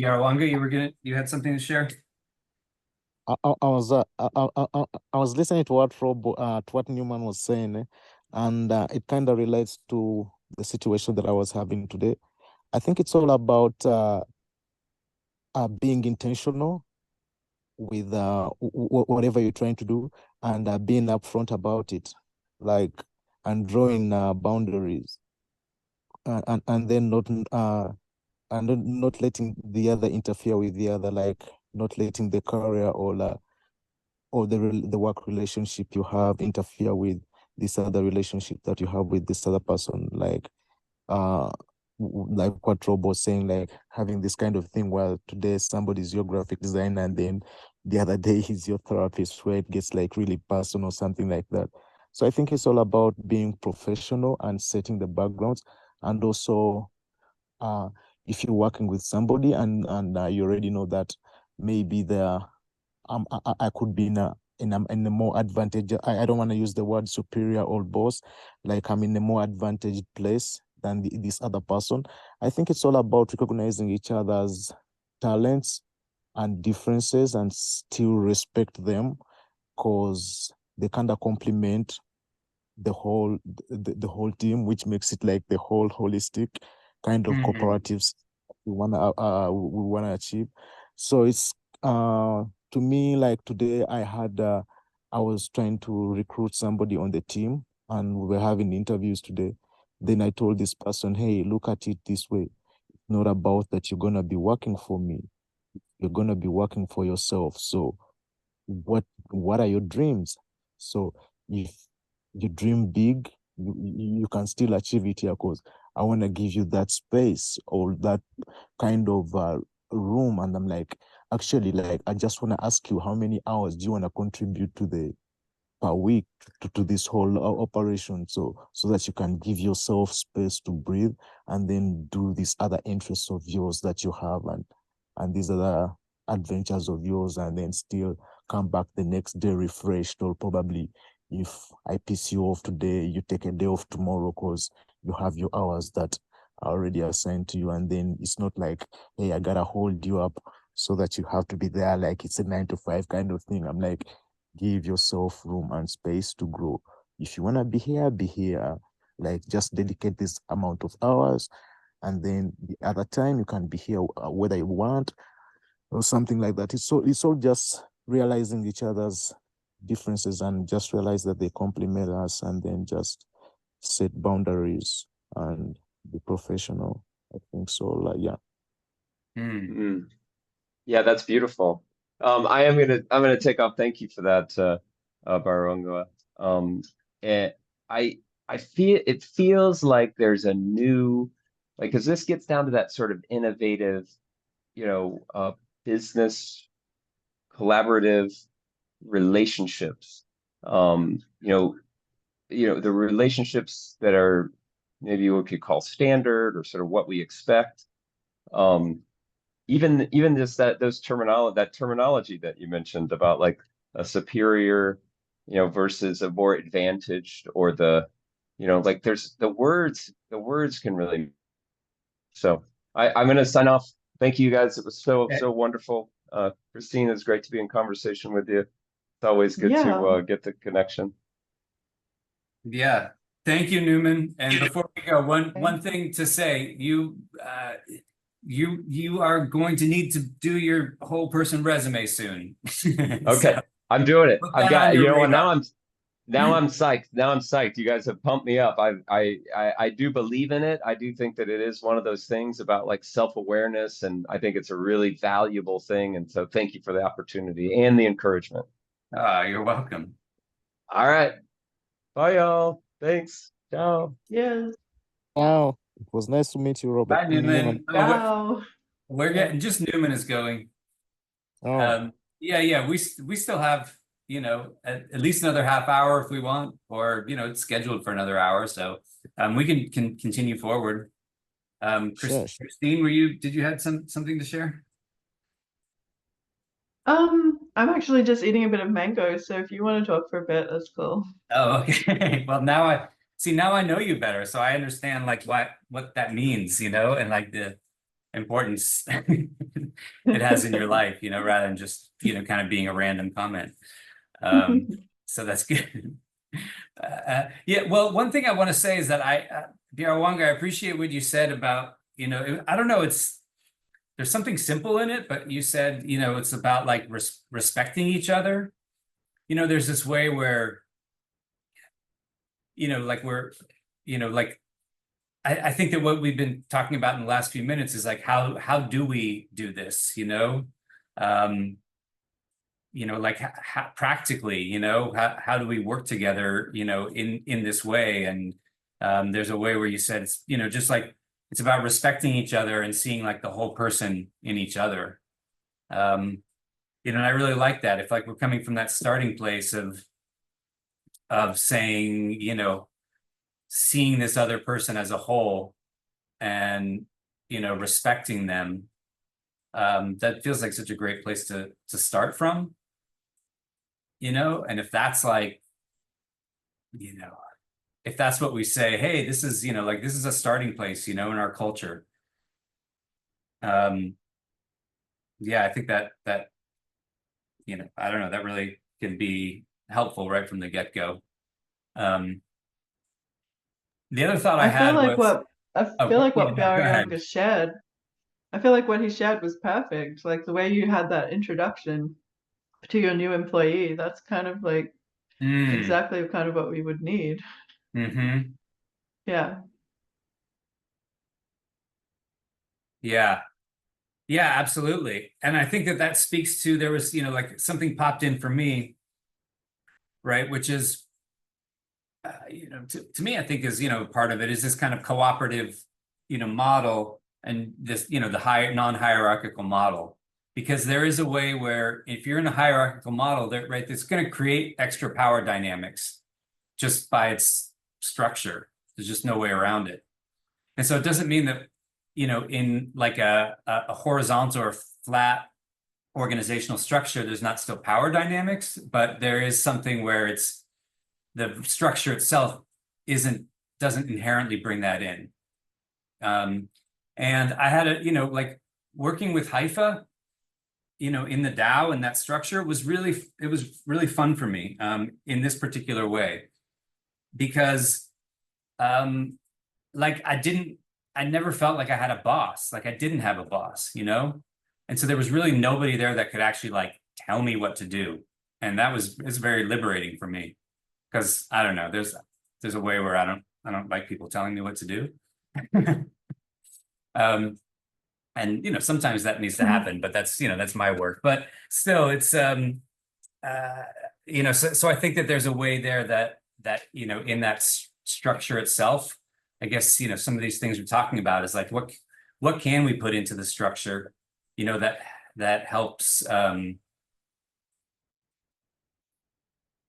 [SPEAKER 1] Yarwanga, you had something to share?
[SPEAKER 4] I was listening to what to what Newman was saying, and it kind of relates to the situation that I was having today. I think it's all about being intentional with whatever you're trying to do, and being upfront about it, like, and drawing boundaries, and then not letting the other interfere with the other, like not letting the career or the work relationship you have interfere with this other relationship that you have with this other person, like like what Rob was saying, like having this kind of thing where today somebody's your graphic designer and then the other day he's your therapist, where it gets like really personal, something like that. So I think it's all about being professional and setting the backgrounds, and also if you're working with somebody and you already know that maybe they're I could be in a more advantage. I don't want to use the word superior or boss, like I'm in a more advantaged place than this other person. I think it's all about recognizing each other's talents and differences and still respect them, because they kind of complement the whole team, which makes it like the whole holistic kind of cooperatives we wanna achieve. So it's to me, like today I was trying to recruit somebody on the team, and we were having interviews today. Then I told this person, hey, look at it this way. It's not about that you're gonna be working for me. You're gonna be working for yourself. So what are your dreams? So if you dream big, you can still achieve it here, because I want to give you that space or that kind of room. And I'm like, actually, like, I just want to ask you, how many hours do you want to contribute to per week to this whole operation, so that you can give yourself space to breathe and then do these other interests of yours that you have, and these other adventures of yours, and then still come back the next day refreshed. Or probably if I piss you off today, you take a day off tomorrow because you have your hours that are already assigned to you. And then it's not like, hey, I gotta hold you up so that you have to be there like it's a 9 to 5 kind of thing. I'm like, give yourself room and space to grow. If you want to be here, be here. Like, just dedicate this amount of hours, and then the other time you can be here whether you want, or something like that. It's all just realizing each other's differences and just realize that they complement us, and then just set boundaries and be professional. I think so. Like, yeah.
[SPEAKER 2] Mm. Yeah, that's beautiful. I'm gonna take off. Thank you for that, Baronga. And I feel it feels like there's a new, like, because this gets down to that sort of innovative, business collaborative relationships. The relationships that are maybe what we could call standard, or sort of what we expect. Even just that terminology that you mentioned about like a superior, versus a more advantaged, or like there's the words can really. So I'm going to sign off. Thank you guys. It was so wonderful. Christine, it's great to be in conversation with you. It's always good to get the connection.
[SPEAKER 1] Yeah. Thank you, Newman. And before we go, one thing to say, you are going to need to do your whole person resume soon.
[SPEAKER 2] Okay,
[SPEAKER 1] So,
[SPEAKER 2] I'm doing it. I've got, now I'm psyched. Now I'm psyched. You guys have pumped me up. I do believe in it. I do think that it is one of those things about like self-awareness, and I think it's a really valuable thing. And so thank you for the opportunity and the encouragement.
[SPEAKER 1] you're welcome.
[SPEAKER 2] All right. Bye, y'all. Thanks. Ciao.
[SPEAKER 3] Yes.
[SPEAKER 4] Wow. It was nice to meet you, Robert.
[SPEAKER 1] Bye, Newman.
[SPEAKER 3] Wow.
[SPEAKER 1] We're getting, just Newman is going.
[SPEAKER 4] Oh.
[SPEAKER 1] Yeah. We still have, at least another half hour if we want, or, it's scheduled for another hour. So we can continue forward.
[SPEAKER 4] Sure.
[SPEAKER 1] Christine, did you have something to share?
[SPEAKER 3] I'm actually just eating a bit of mango, so if you want to talk for a bit, that's cool.
[SPEAKER 1] Oh, okay. Well, now I know you better, so I understand like what that means, and like the importance it has in your life, rather than just, kind of being a random comment. So that's good. Yeah, well, one thing I want to say is that Biarawanga, I appreciate what you said about, I don't know, there's something simple in it, but you said, it's about like respecting each other. There's this way where, like we're, like I think that what we've been talking about in the last few minutes is like how do we do this, like how practically, how do we work together, in this way? And there's a way where you said it's, just like it's about respecting each other and seeing like the whole person in each other. And I really like that. If like we're coming from that starting place of saying, seeing this other person as a whole and, respecting them, that feels like such a great place to start from, and if that's like, if that's what we say, hey, this is, like, this is a starting place, in our culture. Yeah, I think that, I don't know, that really can be helpful right from the get-go. The other thought I had was,
[SPEAKER 3] I feel like what Biarawanga shared, I feel like what he shared was perfect. Like the way you had that introduction to your new employee, that's kind of like exactly kind of what we would need.
[SPEAKER 1] Mm-hmm.
[SPEAKER 3] Yeah.
[SPEAKER 1] Yeah, absolutely. And I think that speaks to, there was, like something popped in for me, right? Which is, to me, I think is, part of it is this kind of cooperative, model, and this, the non-hierarchical model. Because there is a way where if you're in a hierarchical model, there, right, it's going to create extra power dynamics just by its structure. There's just no way around it. And so it doesn't mean that, you know, in like a horizontal or flat organizational structure, there's not still power dynamics, but there is something where it's the structure itself doesn't inherently bring that in. And I had a, you know, like working with Haifa, you know, in the DAO and that structure was really, it was really fun for me in this particular way, because like I never felt like I had a boss, like I didn't have a boss, you know? And so there was really nobody there that could actually like tell me what to do. And it's very liberating for me, because I don't know, there's a way where I don't like people telling me what to do. And you know, sometimes that needs to happen, but that's, you know, that's my work. But still, it's you know, so I think that there's a way there that you know, in that structure itself, I guess, you know, some of these things we're talking about is like what can we put into the structure, you know, that helps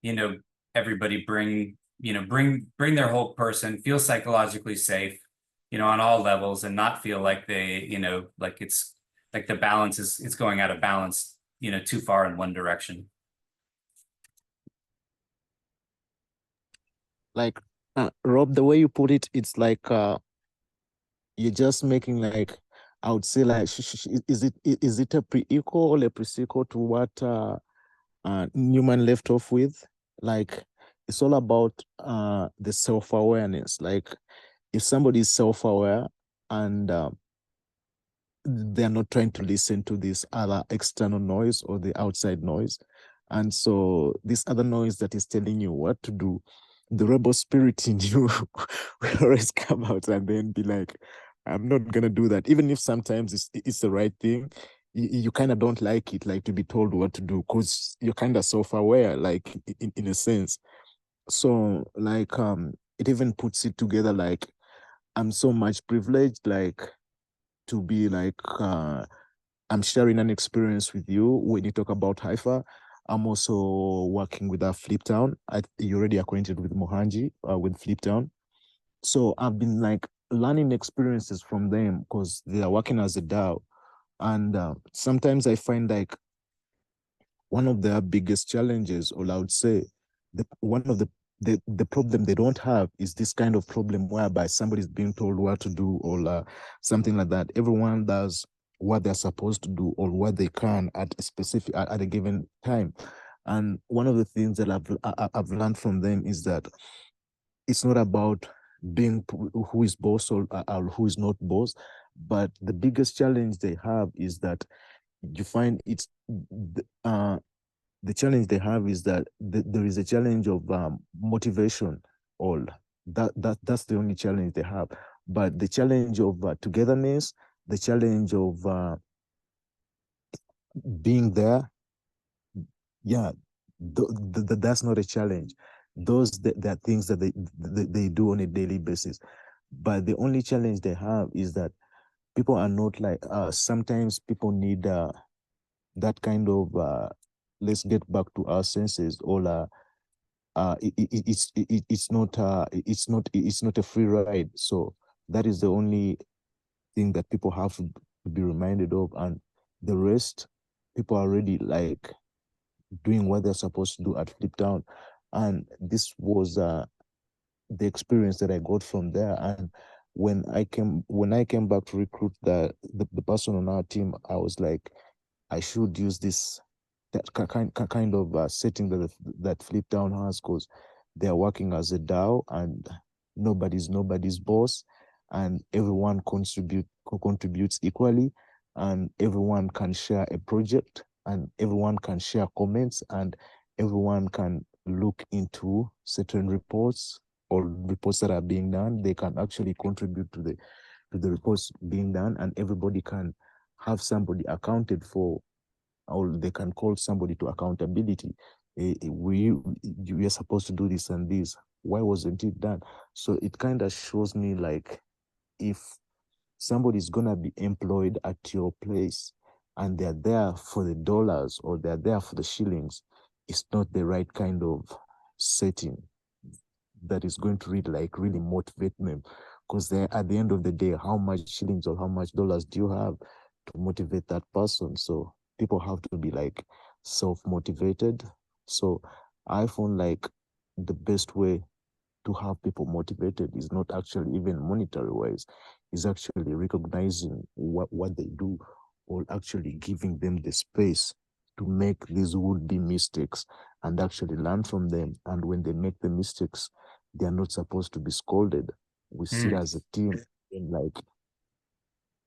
[SPEAKER 1] you know, everybody bring their whole person, feel psychologically safe, you know, on all levels, and not feel like they, you know, like it's like the balance it's going out of balance, you know, too far in one direction.
[SPEAKER 4] Like Rob, the way you put it, it's like you're just making like, I would say like, is it a pre-equal or a pre-sequel to what Newman left off with? Like, it's all about the self-awareness. Like, if somebody is self-aware and they're not trying to listen to this other external noise or the outside noise, and so this other noise that is telling you what to do, the rebel spirit in you will always come out and then be like, I'm not gonna do that, even if sometimes it's the right thing. You kind of don't like it, like to be told what to do, because you're kind of self-aware, like in a sense. So like it even puts it together like, I'm so much privileged, like to be like I'm sharing an experience with you when you talk about Haifa. I'm also working with Fliptown. You're already acquainted with Mohanji, with Fliptown. So I've been like learning experiences from them because they are working as a DAO. And sometimes I find like one of their biggest challenges, or I would say, one of the problem they don't have is this kind of problem whereby somebody's being told what to do, or something like that. Everyone does what they're supposed to do or what they can at a given time. And one of the things that I've learned from them is that it's not about being who is boss or who is not boss, but the biggest challenge they have is that you find it's the challenge they have is that there is a challenge of motivation. All that's the only challenge they have. But the challenge of togetherness, the challenge of being there, yeah, that's not a challenge. Those are things that they do on a daily basis. But the only challenge they have is that people are not like sometimes people need that kind of let's get back to our senses, or it's not a free ride. So that is the only thing that people have to be reminded of, and the rest, people are already like doing what they're supposed to do at Fliptown. And this was the experience that I got from there. And when I came back to recruit the person on our team, I was like, I should use this kind of setting that Fliptown has, because they're working as a DAO and nobody's boss, and everyone contributes equally, and everyone can share a project, and everyone can share comments, and everyone can look into certain reports or reports that are being done. They can actually contribute to the reports being done, and everybody can have somebody accounted for, or they can call somebody to accountability. We are supposed to do this and this. Why wasn't it done? So it kind of shows me like, if somebody's gonna be employed at your place, and they're there for the dollars or they're there for the shillings, it's not the right kind of setting that is going to really motivate them. Because at the end of the day, how much shillings or how much dollars do you have to motivate that person? So people have to be like self-motivated. So I found like the best way to have people motivated is not actually even monetary wise, is actually recognizing what they do, or actually giving them the space to make these would-be mistakes and actually learn from them. And when they make the mistakes, they are not supposed to be scolded. We sit as a team and like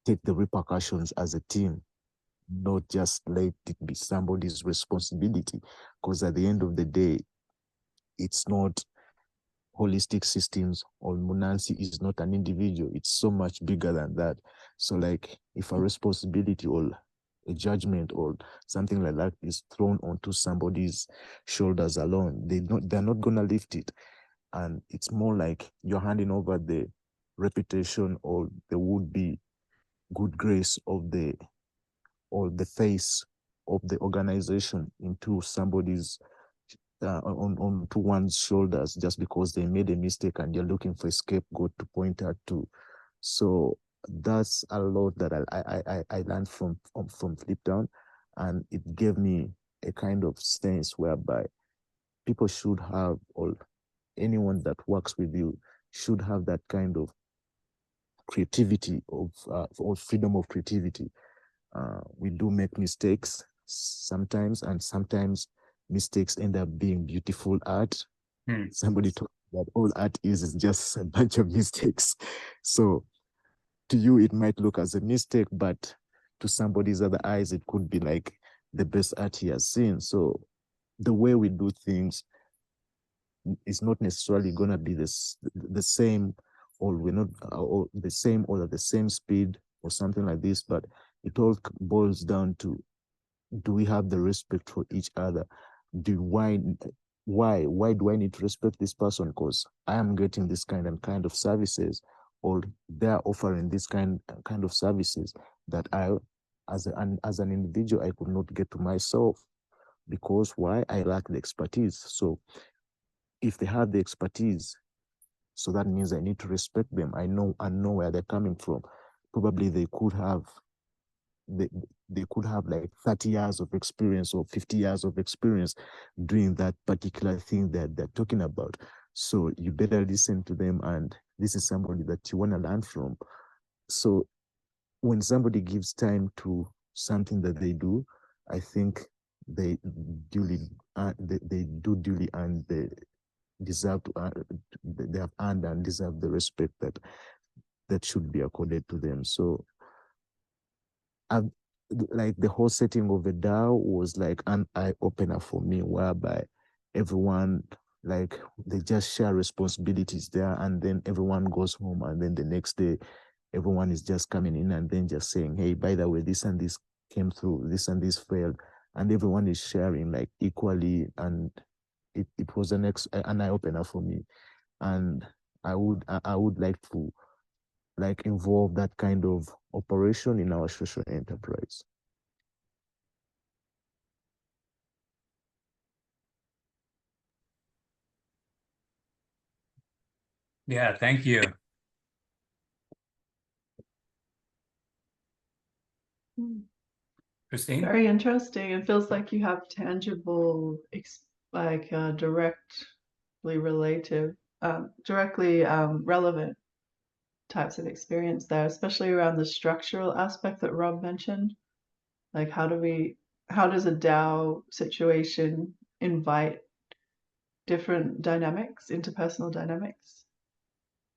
[SPEAKER 4] take the repercussions as a team, not just let it be somebody's responsibility. Because at the end of the day, it's not holistic systems, or Munansi is not an individual. It's so much bigger than that. So like if a responsibility or a judgment or something like that is thrown onto somebody's shoulders alone, they're not gonna lift it. And it's more like you're handing over the reputation or the would-be good grace of the or the face of the organization into somebody's onto one's shoulders, just because they made a mistake and you're looking for a scapegoat to point out to. So that's a lot that I learned from Flip Down, and it gave me a kind of sense whereby people should have, or anyone that works with you should have that kind of creativity of or freedom of creativity. We do make mistakes sometimes, and sometimes mistakes end up being beautiful art. Somebody told me that all art is just a bunch of mistakes. So to you, it might look as a mistake, but to somebody's other eyes, it could be like the best art he has seen. So the way we do things is not necessarily going to be the same, or we're not or the same, or at the same speed or something like this, but it all boils down to, do we have the respect for each other? Why do I need to respect this person because I am getting this kind of services, or they're offering this kind of services that I, as an individual, I could not get to myself, because why? I lack the expertise. So if they have the expertise, so that means I need to respect them. I know where they're coming from. Probably they could have like 30 years of experience or 50 years of experience doing that particular thing that they're talking about. So you better listen to them, and this is somebody that you want to learn from. So when somebody gives time to something that they do, I think they duly they do duly, and they deserve to they have earned and deserve the respect that should be accorded to them. So I've, like the whole setting of the DAO was like an eye opener for me, whereby everyone, like, they just share responsibilities there, and then everyone goes home, and then the next day everyone is just coming in and then just saying, hey, by the way, this and this came through, this and this failed, and everyone is sharing like equally. And it was an eye opener for me, and I would like to like involve that kind of operation in our social enterprise.
[SPEAKER 1] Yeah, thank you. Christine?
[SPEAKER 3] Very interesting. It feels like you have tangible, directly relevant types of experience there, especially around the structural aspect that Rob mentioned. Like, how does a DAO situation invite different dynamics, interpersonal dynamics,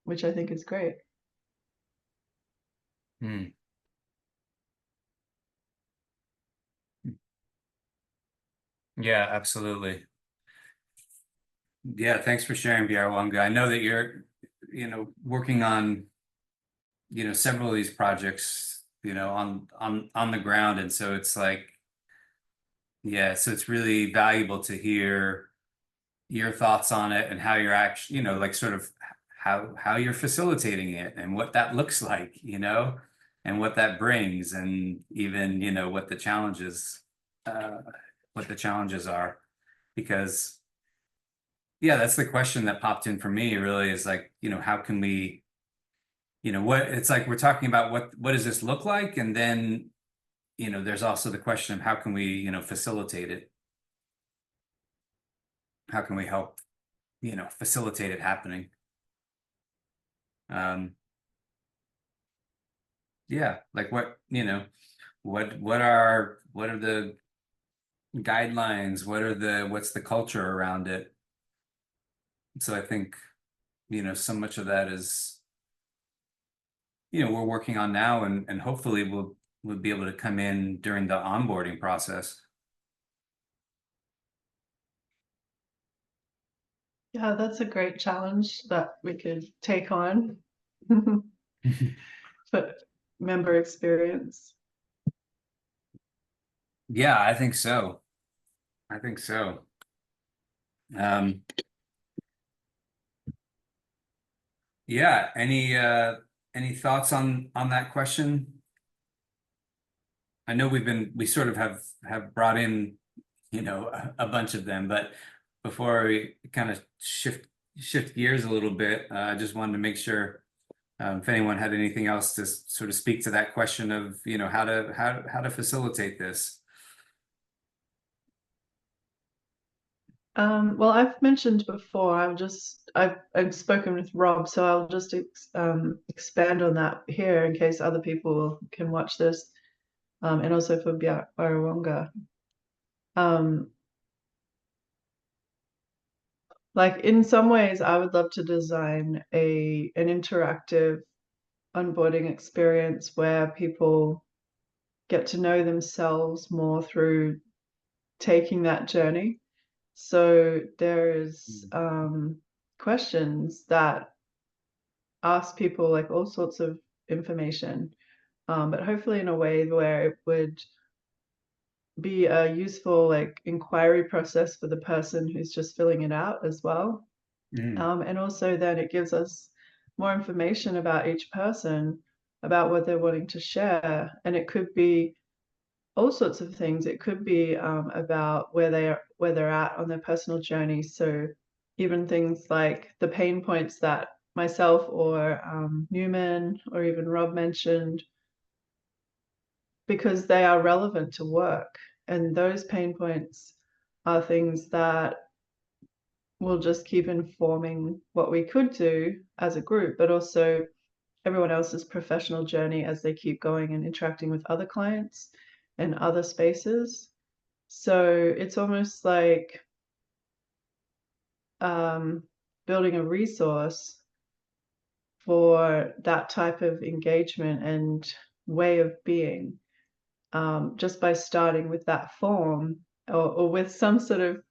[SPEAKER 3] which I think is great.
[SPEAKER 1] Yeah, absolutely. Yeah, thanks for sharing, Biarwanga. I know that you're, working on, several of these projects, on the ground. And so it's like, yeah, so it's really valuable to hear your thoughts on it and how you're actually, like sort of how you're facilitating it and what that looks like, and what that brings, and even, you know, what the challenges are, because yeah, that's the question that popped in for me really, is like, you know, how can we, you know, what it's like we're talking about what does this look like, and then, you know, there's also the question of how can we, you know, facilitate it, how can we help, you know, facilitate it happening. Yeah, like what, you know, what are the guidelines, what's the culture around it. So I think, you know, so much of that is, you know, we're working on now, and hopefully we'll be able to come in during the onboarding process.
[SPEAKER 3] Yeah, that's a great challenge that we could take on for member experience.
[SPEAKER 1] Yeah, I think so. I think so. Yeah, any thoughts on that question? I know we sort of have brought in, you know, a bunch of them, but before we kind of shift gears a little bit, I just wanted to make sure if anyone had anything else to sort of speak to that question of, you know, how to facilitate this.
[SPEAKER 3] Well, I've mentioned before, I've spoken with Rob, so I'll just expand on that here in case other people can watch this, and also for Biarawonga. Like in some ways, I would love to design an interactive onboarding experience where people get to know themselves more through taking that journey. So there's questions that ask people like all sorts of information, but hopefully in a way where it would be a useful like inquiry process for the person who's just filling it out as well. And also then it gives us more information about each person, about what they're wanting to share. And it could be all sorts of things. It could be about where they're at on their personal journey. So even things like the pain points that myself or Newman or even Rob mentioned, because they are relevant to work. And those pain points are things that will just keep informing what we could do as a group, but also everyone else's professional journey as they keep going and interacting with other clients and other spaces. So it's almost like building a resource for that type of engagement and way of being, just by starting with that form or with some sort of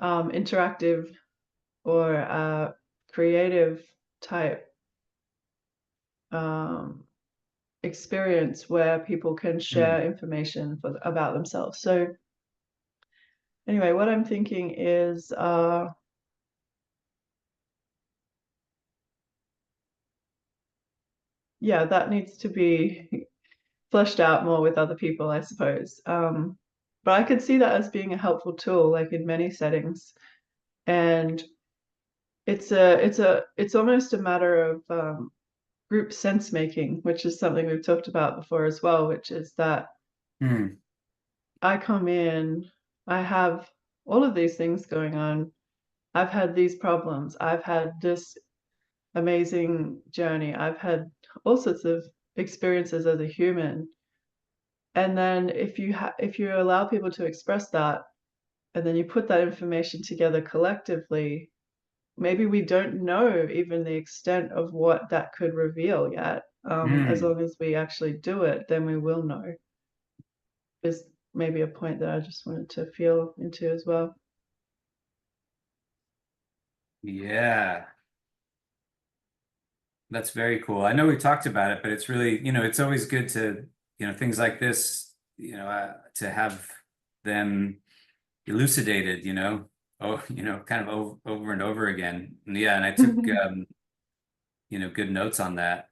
[SPEAKER 3] interactive or creative type experience where people can share information about themselves. So anyway, what I'm thinking is yeah, that needs to be fleshed out more with other people, I suppose. But I could see that as being a helpful tool, like in many settings. And it's almost a matter of group sense making, which is something we've talked about before as well, which is that I come in, I have all of these things going on. I've had these problems. I've had this amazing journey. I've had all sorts of experiences as a human. And then if you allow people to express that, and then you put that information together collectively, maybe we don't know even the extent of what that could reveal yet. As long as we actually do it, then we will know. Is maybe a point that I just wanted to feel into as well.
[SPEAKER 1] Yeah, that's very cool. I know we talked about it, but it's really, you know, it's always good to, you know, things like this, you know, to have them elucidated, you know, you know, kind of over and over again. And yeah, and I took, you know, good notes on that.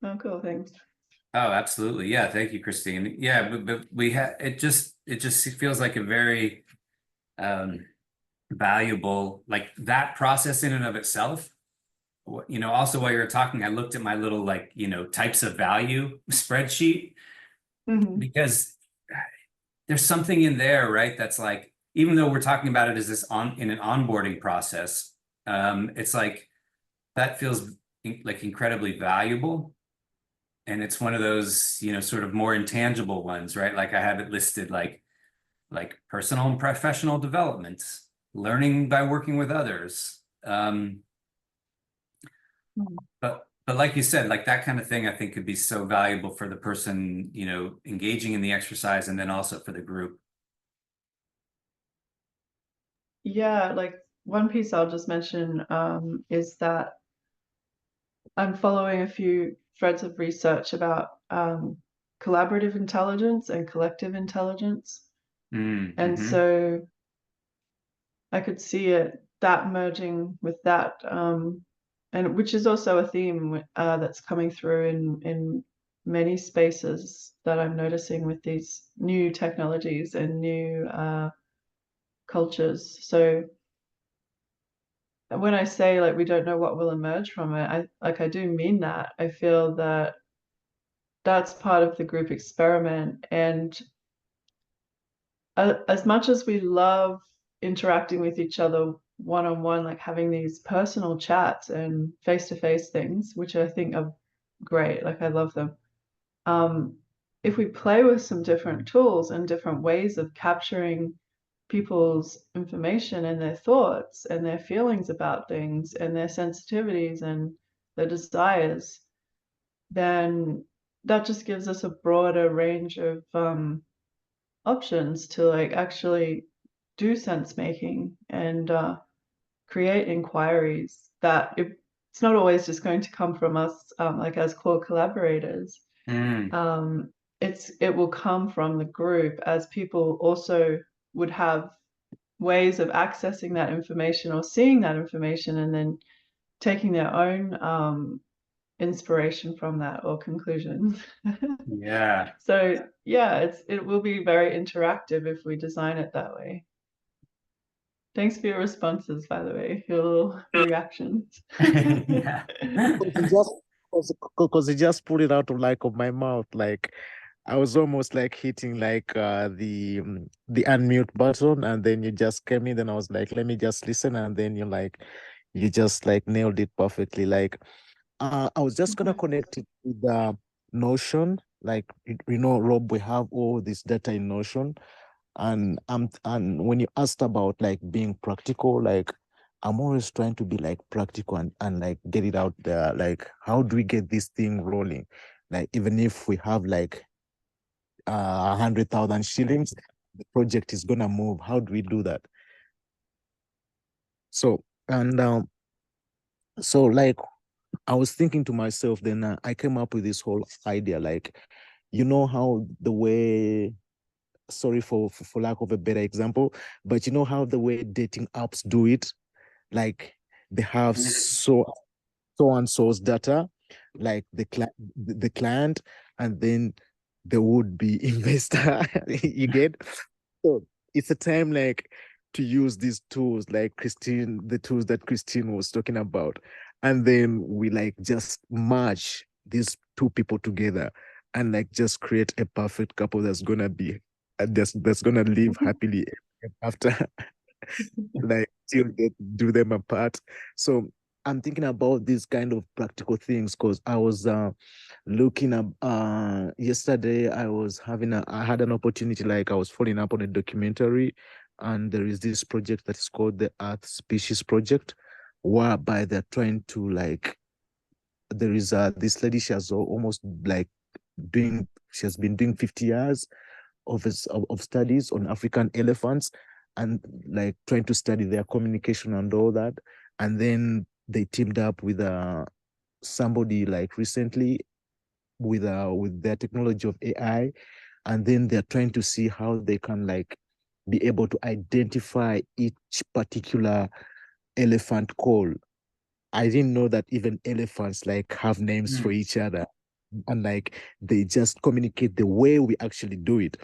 [SPEAKER 3] Oh, cool, thanks.
[SPEAKER 1] Oh, absolutely. Yeah. Thank you, Christine. Yeah, but we have it just feels like a very valuable, like that process in and of itself. Also while you were talking, I looked at my little like, types of value spreadsheet
[SPEAKER 3] Mhm.
[SPEAKER 1] because there's something in there, right? That's like, even though we're talking about it as this in an onboarding process, it's like that feels like incredibly valuable. And it's one of those, sort of more intangible ones, right? Like I have it listed like personal and professional development, learning by working with others.
[SPEAKER 3] Mhm.
[SPEAKER 1] But like you said, like that kind of thing, I think could be so valuable for the person, engaging in the exercise and then also for the group.
[SPEAKER 3] Yeah, like one piece I'll just mention is that I'm following a few threads of research about collaborative intelligence and collective intelligence. And
[SPEAKER 1] Mm-hmm.
[SPEAKER 3] so I could see that merging with that, and which is also a theme that's coming through in many spaces that I'm noticing with these new technologies and new cultures. So when I say like we don't know what will emerge from it, I do mean that. I feel that that's part of the group experiment, and as much as we love interacting with each other one-on-one, like having these personal chats and face-to-face things, which I think are great, like I love them. If we play with some different tools and different ways of capturing people's information and their thoughts and their feelings about things and their sensitivities and their desires, then that just gives us a broader range of options to like actually do sense making and create inquiries that it's not always just going to come from us like as core collaborators.
[SPEAKER 1] Mm.
[SPEAKER 3] um, it will come from the group as people also would have ways of accessing that information or seeing that information and then taking their own inspiration from that or conclusions.
[SPEAKER 1] Yeah.
[SPEAKER 3] So yeah, it will be very interactive if we design it that way. Thanks for your responses, by the way, your little reactions.
[SPEAKER 1] Yeah.
[SPEAKER 4] Because he just put it out of like of my mouth, like I was almost like hitting like the unmute button, and then you just came in. Then I was like, let me just listen, and then you just like nailed it perfectly. Like I was just gonna connect it with the Notion. Like Rob, we have all this data in Notion, and when you asked about like being practical, like I'm always trying to be like practical and like get it out there. Like, how do we get this thing rolling? Like, even if we have like 100,000 shillings, the project is gonna move. How do we do that? So and so like I was thinking to myself, then I came up with this whole idea, like, how the way, sorry for lack of a better example, but how the way dating apps do it, like they have so and so's data, like the client, and then the would-be investor. You get? So it's a time like to use these tools, like the tools that Christine was talking about. And then we like just merge these two people together and like just create a perfect couple that's gonna be that's gonna live happily after. Like till they do them apart. So I'm thinking about these kind of practical things because I was looking up yesterday. I had an opportunity, like I was following up on a documentary, and there is this project that is called the Earth Species Project, whereby they're trying to like, there is this lady, she has almost like she has been doing 50 years of studies on African elephants, and like trying to study their communication and all that. And then they teamed up with somebody like recently with their technology of AI, and then they're trying to see how they can like be able to identify each particular elephant call. I didn't know that even elephants like have names for
[SPEAKER 1] Mm.
[SPEAKER 4] each other. and like they just communicate the way we actually do it.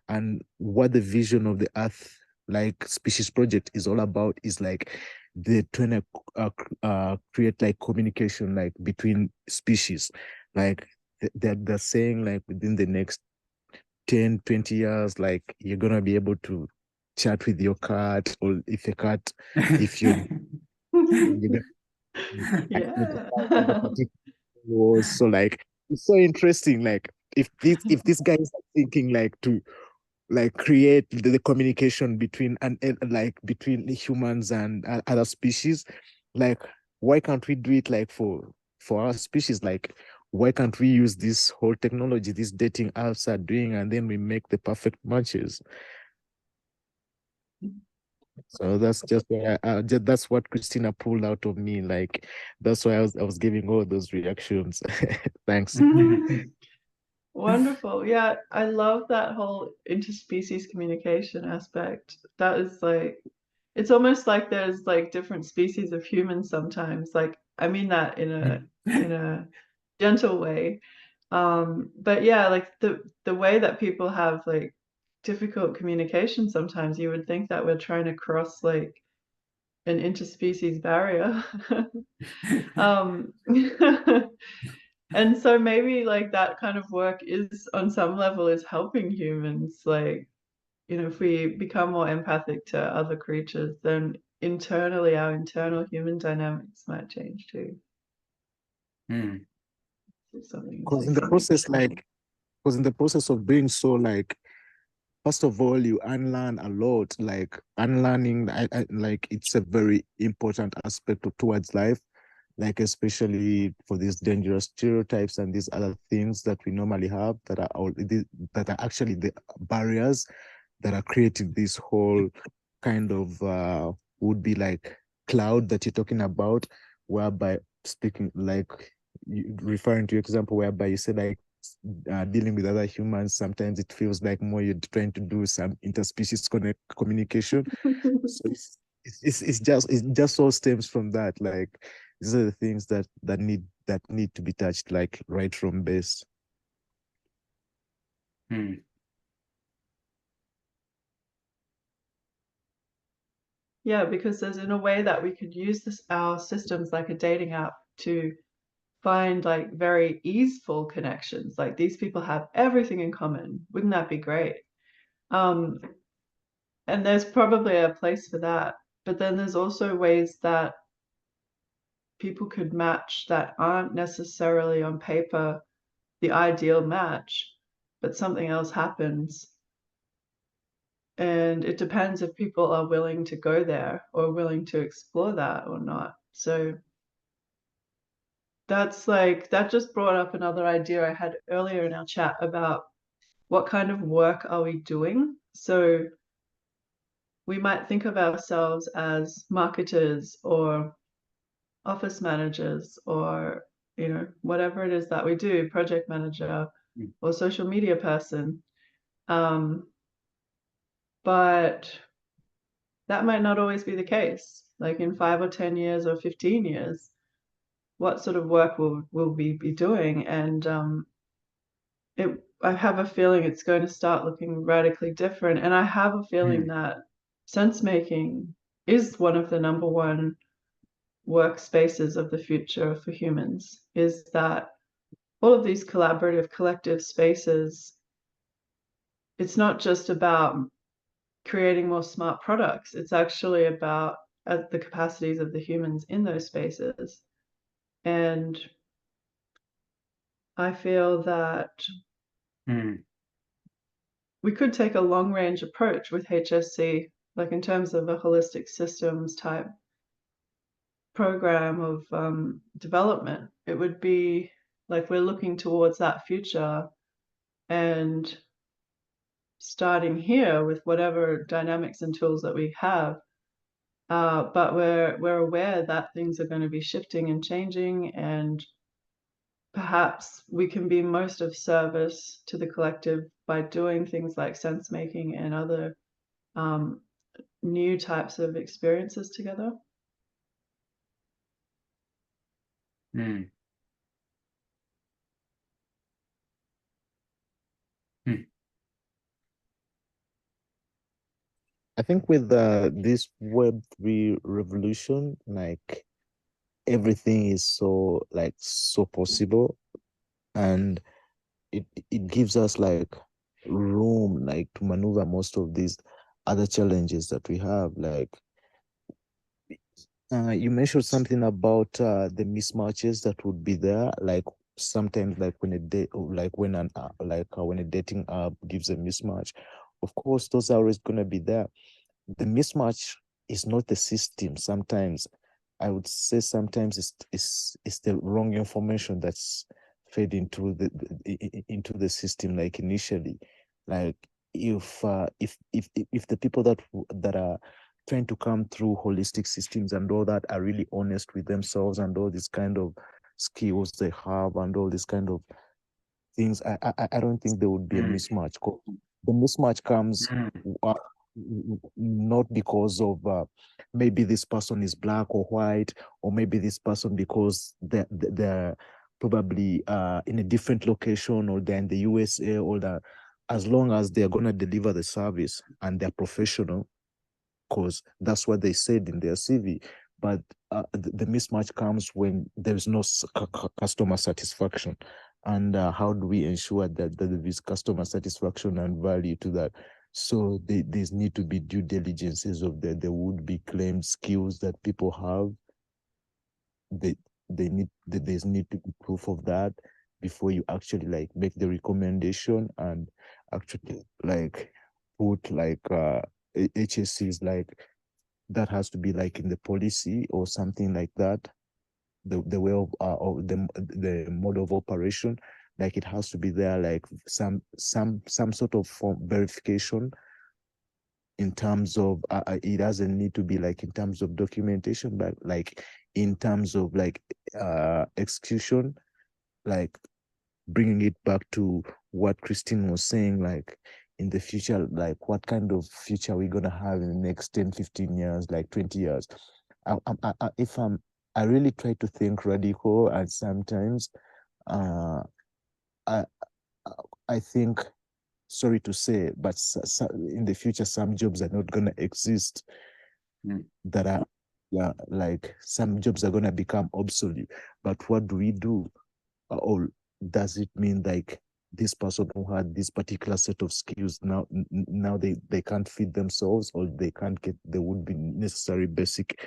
[SPEAKER 4] And what the vision of the Earth like species project is all about is like they're trying to create like communication like between species. Like they're saying like within the next 10-20 years, like you're gonna be able to chat with your cat, or if a cat, if you're gonna
[SPEAKER 3] Yeah.
[SPEAKER 4] identify with the particular was. So like it's so interesting. Like if these guys are thinking like to like create the communication between like between the humans and other species, like why can't we do it like for our species? Like why can't we use this whole technology these dating apps are doing, and then we make the perfect matches? So that's just why that's what Christina pulled out of me. Like that's why I was giving all those reactions. Thanks.
[SPEAKER 3] Wonderful. Yeah, I love that whole interspecies communication aspect. That is like, it's almost like there's like different species of humans sometimes. Like, I mean that in a gentle way. But yeah, like the way that people have like difficult communication sometimes, you would think that we're trying to cross like an interspecies barrier. Um, and so maybe like that kind of work is on some level is helping humans. Like, you know, if we become more empathic to other creatures, then internally our internal human dynamics might change too.
[SPEAKER 1] Hmm.
[SPEAKER 3] Something
[SPEAKER 4] Because in the process, like, because in the process of doing so, like, first of all, you unlearn a lot. Like unlearning, like it's a very important aspect towards life. Like especially for these dangerous stereotypes and these other things that we normally have that are that are actually the barriers that are creating this whole kind of would be like cloud that you're talking about, whereby speaking like referring to your example whereby you say like dealing with other humans, sometimes it feels like more you're trying to do some interspecies communication. So it just all stems from that. Like these are the things that need to be touched like right from base.
[SPEAKER 1] Hmm.
[SPEAKER 3] Yeah, because there's in a way that we could use this our systems like a dating app to find like very easeful connections. Like these people have everything in common. Wouldn't that be great? Um, and there's probably a place for that. But then there's also ways that people could match that aren't necessarily on paper the ideal match, but something else happens. And it depends if people are willing to go there or willing to explore that or not. So that's like, that just brought up another idea I had earlier in our chat about what kind of work are we doing? So we might think of ourselves as marketers or office managers or, you know, whatever it is that we do, project manager or social media person. But that might not always be the case. Like in 5 or 10 years or 15 years, what sort of work will we be doing? And I have a feeling it's going to start looking radically different. And I have a feeling that sense making is one of the number one workspaces of the future for humans, is that all of these collaborative collective spaces, it's not just about creating more smart products, it's actually about the capacities of the humans in those spaces. And I feel that we could take a long range approach with HSC, like in terms of a holistic systems type program of development. It would be like we're looking towards that future and starting here with whatever dynamics and tools that we have. But we're aware that things are going to be shifting and changing, and perhaps we can be most of service to the collective by doing things like sense making and other new types of experiences together.
[SPEAKER 4] I think with this Web3 revolution, like everything is so possible, and it gives us like room like to maneuver most of these other challenges that we have. Like you mentioned something about the mismatches that would be there, like sometimes like when a date like when an when a dating app gives a mismatch, of course those are always going to be there. The mismatch is not the system. Sometimes I would say sometimes it's the wrong information that's fed into into the system like initially. Like if the people that are trying to come through holistic systems and all that are really honest with themselves and all these kind of skills they have and all these kind of things, I don't think there would be a mismatch. The mismatch comes not because of maybe this person is black or white, or maybe this person because they're probably in a different location, or they're in the USA, or that as long as they're gonna deliver the service and they're professional, because that's what they said in their CV. But the mismatch comes when there's no customer satisfaction. And how do we ensure that there is customer satisfaction and value to that? So there's need to be due diligences of the would-be claimed skills that people have. There's need to be proof of that before you actually like make the recommendation and actually like put like HSCs like that has to be like in the policy or something like that. The way of the mode of operation, like it has to be there, like some sort of form verification in terms of it doesn't need to be like in terms of documentation, but like in terms of like execution, like bringing it back to what Christine was saying, like in the future, like what kind of future are we gonna have in the next 10, 15 years, like 20 years? I really try to think radical, and sometimes uh, I I think, sorry to say, but in the future, some jobs are not gonna exist. That are, yeah, like some jobs are gonna become obsolete. But what do we do? Or does it mean like this person who had this particular set of skills now they can't feed themselves, or they can't get the would be necessary basic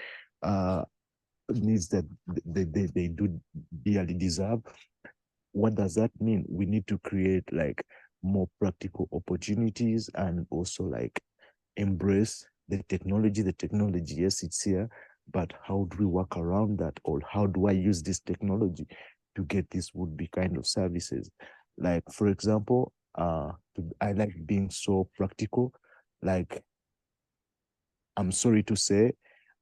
[SPEAKER 4] needs that they do dearly deserve? What does that mean? We need to create like more practical opportunities, and also like embrace the technology. The technology, yes, it's here, but how do we work around that? Or how do I use this technology to get this would be kind of services? Like, for example, I like being so practical. Like, I'm sorry to say,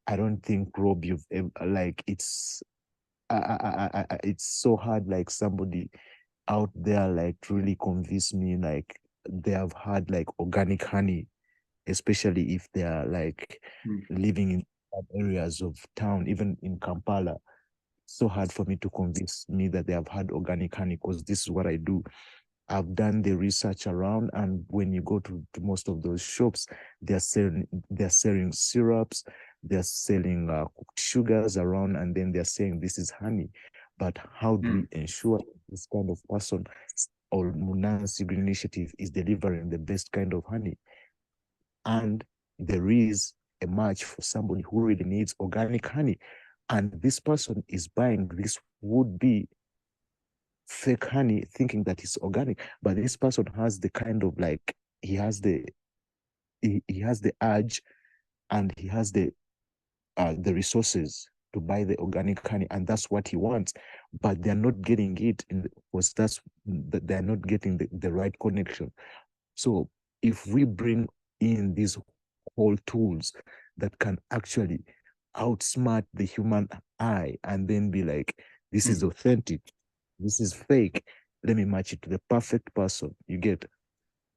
[SPEAKER 4] I don't think, Rob, you've ever, like, it's so hard, like somebody out there like really convince me like they have had like organic honey, especially if they are like living in areas of town, even in Kampala. So hard for me to convince me that they have had organic honey, because this is what I do. I've done the research around, and when you go to most of those shops, they're selling syrups, they're selling cooked sugars around, and then they're saying this is honey. But how do we ensure this kind of person or Munansi Green Initiative is delivering the best kind of honey? And there is a match for somebody who really needs organic honey, and this person is buying this would be fake honey thinking that it's organic, but this person has the kind of like he has the urge, and he has the resources to buy the organic honey, and that's what he wants, but they're not getting it because they're not getting the right connection. So if we bring in these whole tools that can actually outsmart the human eye, and then be like, this is authentic, this is fake, let me match it to the perfect person. You get,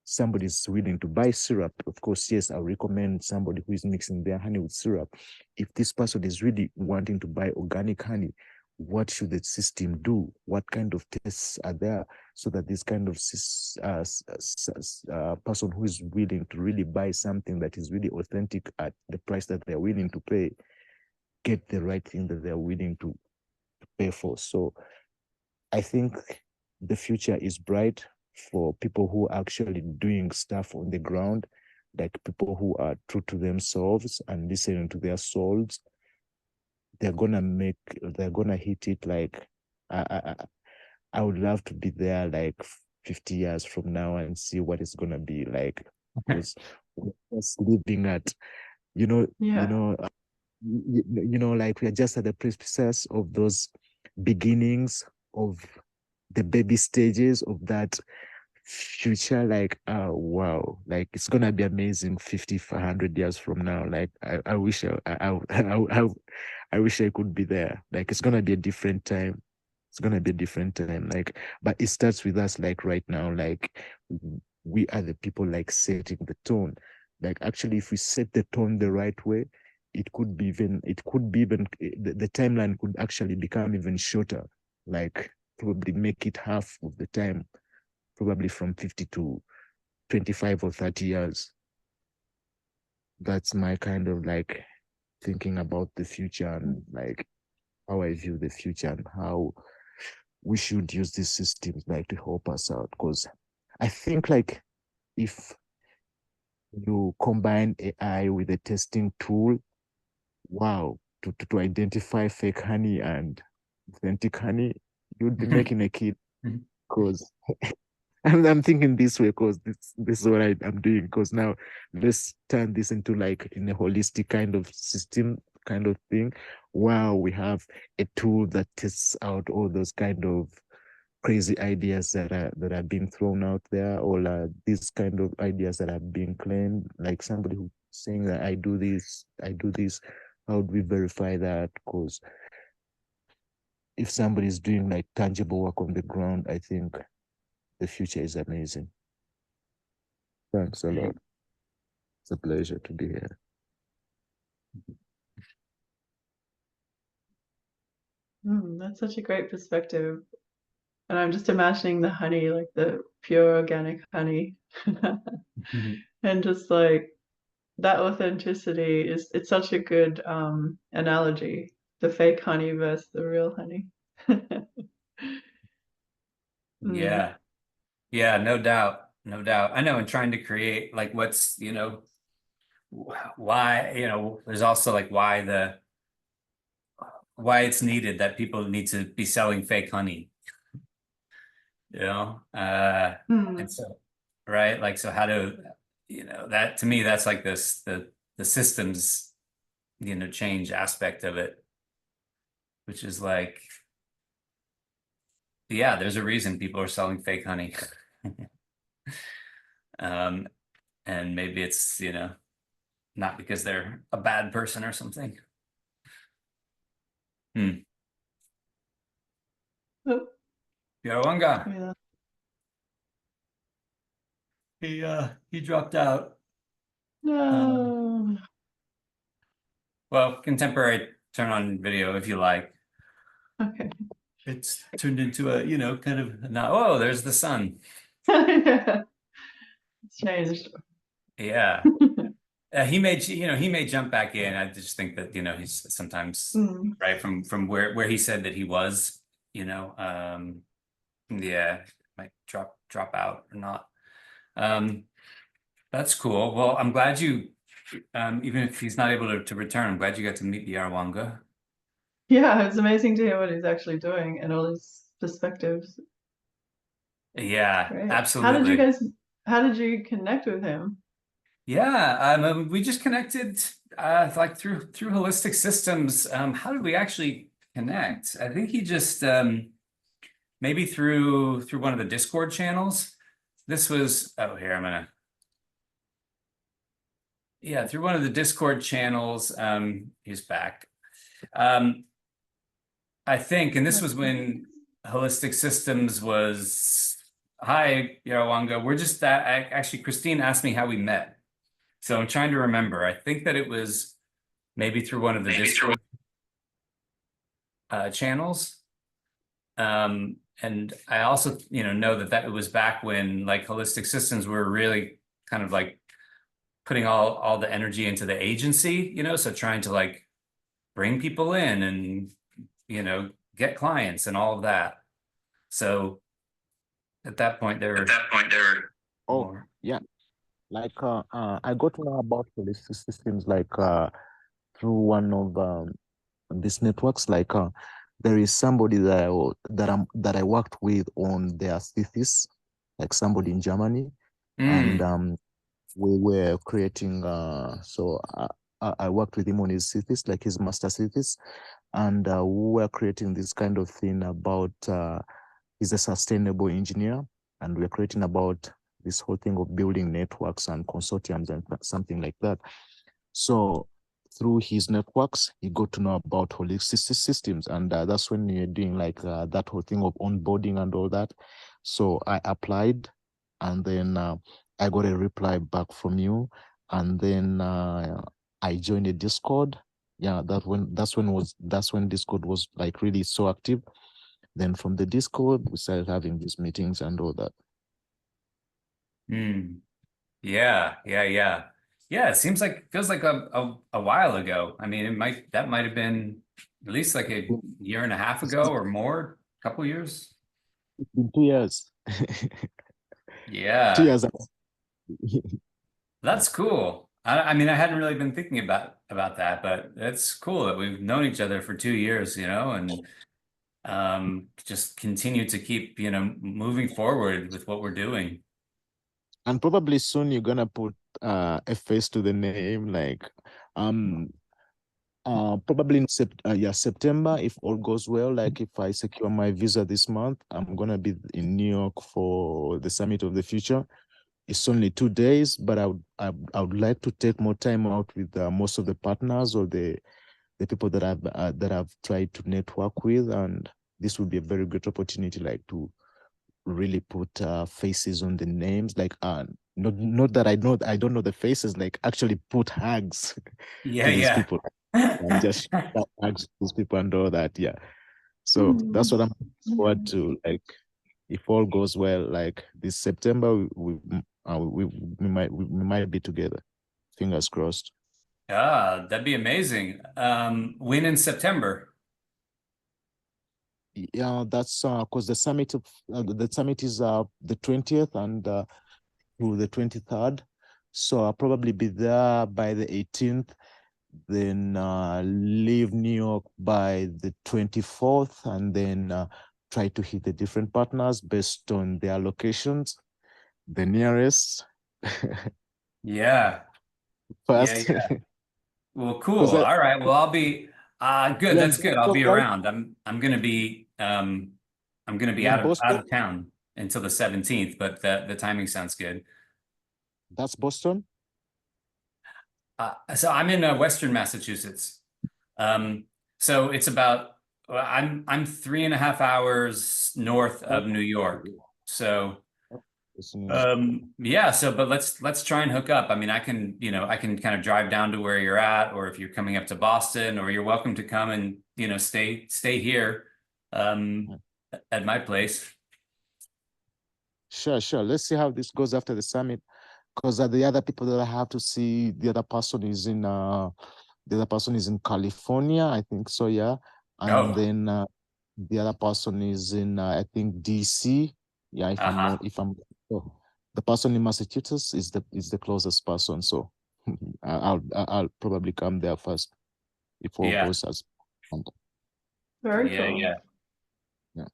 [SPEAKER 4] somebody's willing to buy syrup. Of course, yes, I'll recommend somebody who is mixing their honey with syrup. If this person is really wanting to buy organic honey, what should the system do? What kind of tests are there so that this kind of person who is willing to really buy something that is really authentic at the price that they're willing to pay, get the right thing that they're willing to pay for. So I think the future is bright for people who are actually doing stuff on the ground, like people who are true to themselves and listening to their souls. They're gonna hit it like I would love to be there like 50 years from now and see what it's gonna be like. Because we're just living at,
[SPEAKER 3] Yeah.
[SPEAKER 4] like we're just at the precipice of those beginnings of the baby stages of that future. Like, oh wow, like it's gonna be amazing 50, 100 years from now. Like I wish I wish I could be there. Like it's gonna be a different time. It's gonna be a different time. Like, but it starts with us like right now. Like we are the people like setting the tone. Like actually if we set the tone the right way, it could be even the timeline could actually become even shorter. Like probably make it half of the time, probably from 50 to 25 or 30 years. That's my kind of like thinking about the future and like how I view the future and how we should use these systems like to help us out. Because I think like if you combine AI with a testing tool, wow, to identify fake honey and authentic honey, you'd be making a kid. Because I'm thinking this way because this is what I'm doing. Because now let's turn this into like in a holistic kind of system kind of thing. Wow, we have a tool that tests out all those kind of crazy ideas that are being thrown out there, or these kind of ideas that are being claimed. Like somebody who's saying that I do this. How do we verify that? Because if somebody is doing like tangible work on the ground, I think the future is amazing. Thanks a lot. It's a pleasure to be here.
[SPEAKER 3] That's such a great perspective. And I'm just imagining the honey, like the pure organic honey. And just like that authenticity it's such a good analogy. The fake honey versus the real honey.
[SPEAKER 1] Yeah. Yeah, no doubt. No doubt. I know in trying to create like what's, why, there's also like why it's needed that people need to be selling fake honey, and so, right? Like, so how to, that to me, that's like the systems, change aspect of it, which is like, yeah, there's a reason people are selling fake honey. And maybe it's, not because they're a bad person or something. Yarawanga.
[SPEAKER 3] Yeah.
[SPEAKER 1] He dropped out.
[SPEAKER 3] No.
[SPEAKER 1] Well, contemporary turn on video if you like.
[SPEAKER 3] Okay.
[SPEAKER 1] It's turned into a, kind of not, oh, there's the sun.
[SPEAKER 3] It's changed.
[SPEAKER 1] Yeah. He may jump back in. I just think that, he's sometimes right from where he said that he was, yeah, might drop out or not. That's cool. Well, I'm glad you, even if he's not able to return, I'm glad you got to meet Yarawanga.
[SPEAKER 3] Yeah, it's amazing to hear what he's actually doing and all his perspectives.
[SPEAKER 1] Yeah,
[SPEAKER 3] Great.
[SPEAKER 1] absolutely.
[SPEAKER 3] How did you connect with him?
[SPEAKER 1] Yeah, we just connected like through holistic systems. How did we actually connect? I think he just maybe through one of the Discord channels. This was, oh, here I'm gonna, yeah, through one of the Discord channels. He's back. I think, and this was when Holistic Systems was, hi, Yarawanga. We're just that, actually, Christine asked me how we met. So I'm trying to remember. I think that it was maybe through one of the Discord. channels. And I also, know that it was back when like holistic systems were really kind of like putting all the energy into the agency, so trying to like bring people in and, get clients and all of that. So at that point, there were
[SPEAKER 4] Oh,
[SPEAKER 1] more.
[SPEAKER 4] yeah. Like I got to know about holistic systems like through one of these networks. Like there is somebody that I worked with on their thesis, like somebody in Germany, and we were creating. So I worked with him on his thesis, like his master thesis, and we were creating this kind of thing about. He's a sustainable engineer, and we're creating about this whole thing of building networks and consortiums and something like that. So through his networks, he got to know about holistic systems, and that's when you're doing like that whole thing of onboarding and all that. So I applied, and then I got a reply back from you, and then I joined a Discord. Yeah, that's when Discord was like really so active. Then from the Discord, we started having these meetings and all that.
[SPEAKER 1] Yeah. Yeah, it feels like a while ago. I mean, that might have been at least like a year and a half ago or more, a couple years.
[SPEAKER 4] It's been 2 years.
[SPEAKER 1] Yeah.
[SPEAKER 4] 2 years.
[SPEAKER 1] That's cool. I mean, I hadn't really been thinking about that, but it's cool that we've known each other for 2 years, and just continue to keep, moving forward with what we're doing.
[SPEAKER 4] And probably soon you're gonna put a face to the name, like probably in September, if all goes well. Like if I secure my visa this month, I'm gonna be in New York for the Summit of the Future. It's only 2 days, but I would like to take more time out with most of the partners or the people that I've tried to network with, and this would be a very great opportunity, like to really put faces on the names, like not that I don't know the faces, like actually put hugs to these
[SPEAKER 1] Yeah.
[SPEAKER 4] people and just hugs to these people and all that. Yeah. So that's what I'm looking forward to. Like if all goes well, like this September, we might be together. Fingers crossed.
[SPEAKER 1] Yeah, that'd be amazing. When in September?
[SPEAKER 4] Yeah, that's because the summit is the 20th and to the 23rd. So I'll probably be there by the 18th, then leave New York by the 24th, and then try to hit the different partners based on their locations, the nearest
[SPEAKER 1] Yeah.
[SPEAKER 4] first.
[SPEAKER 1] Yeah. Well, cool.
[SPEAKER 4] Because
[SPEAKER 1] All right. Well, I'll be good.
[SPEAKER 4] you're in
[SPEAKER 1] That's good. I'll
[SPEAKER 4] Boston,
[SPEAKER 1] be
[SPEAKER 4] right?
[SPEAKER 1] around. I'm gonna be
[SPEAKER 4] You're in
[SPEAKER 1] out
[SPEAKER 4] Boston?
[SPEAKER 1] of town until the 17th, but the timing sounds good.
[SPEAKER 4] That's Boston?
[SPEAKER 1] So I'm in Western Massachusetts. So it's about I'm 3.5 hours north of New York. So yeah, but let's try and hook up. I mean, I can kind of drive down to where you're at, or if you're coming up to Boston, or you're welcome to come and stay here at my place.
[SPEAKER 4] Sure. Let's see how this goes after the summit. Because the other people that I have to see, the other person is in California, I think so, yeah. And
[SPEAKER 1] Oh,
[SPEAKER 4] then the other person is in I think DC. Yeah, if I'm oh, the person in Massachusetts is the closest person. So I'll probably come there first if all
[SPEAKER 1] yeah,
[SPEAKER 4] goes as planned.
[SPEAKER 3] Very
[SPEAKER 1] yeah,
[SPEAKER 3] cool.
[SPEAKER 1] yeah.
[SPEAKER 4] Yeah.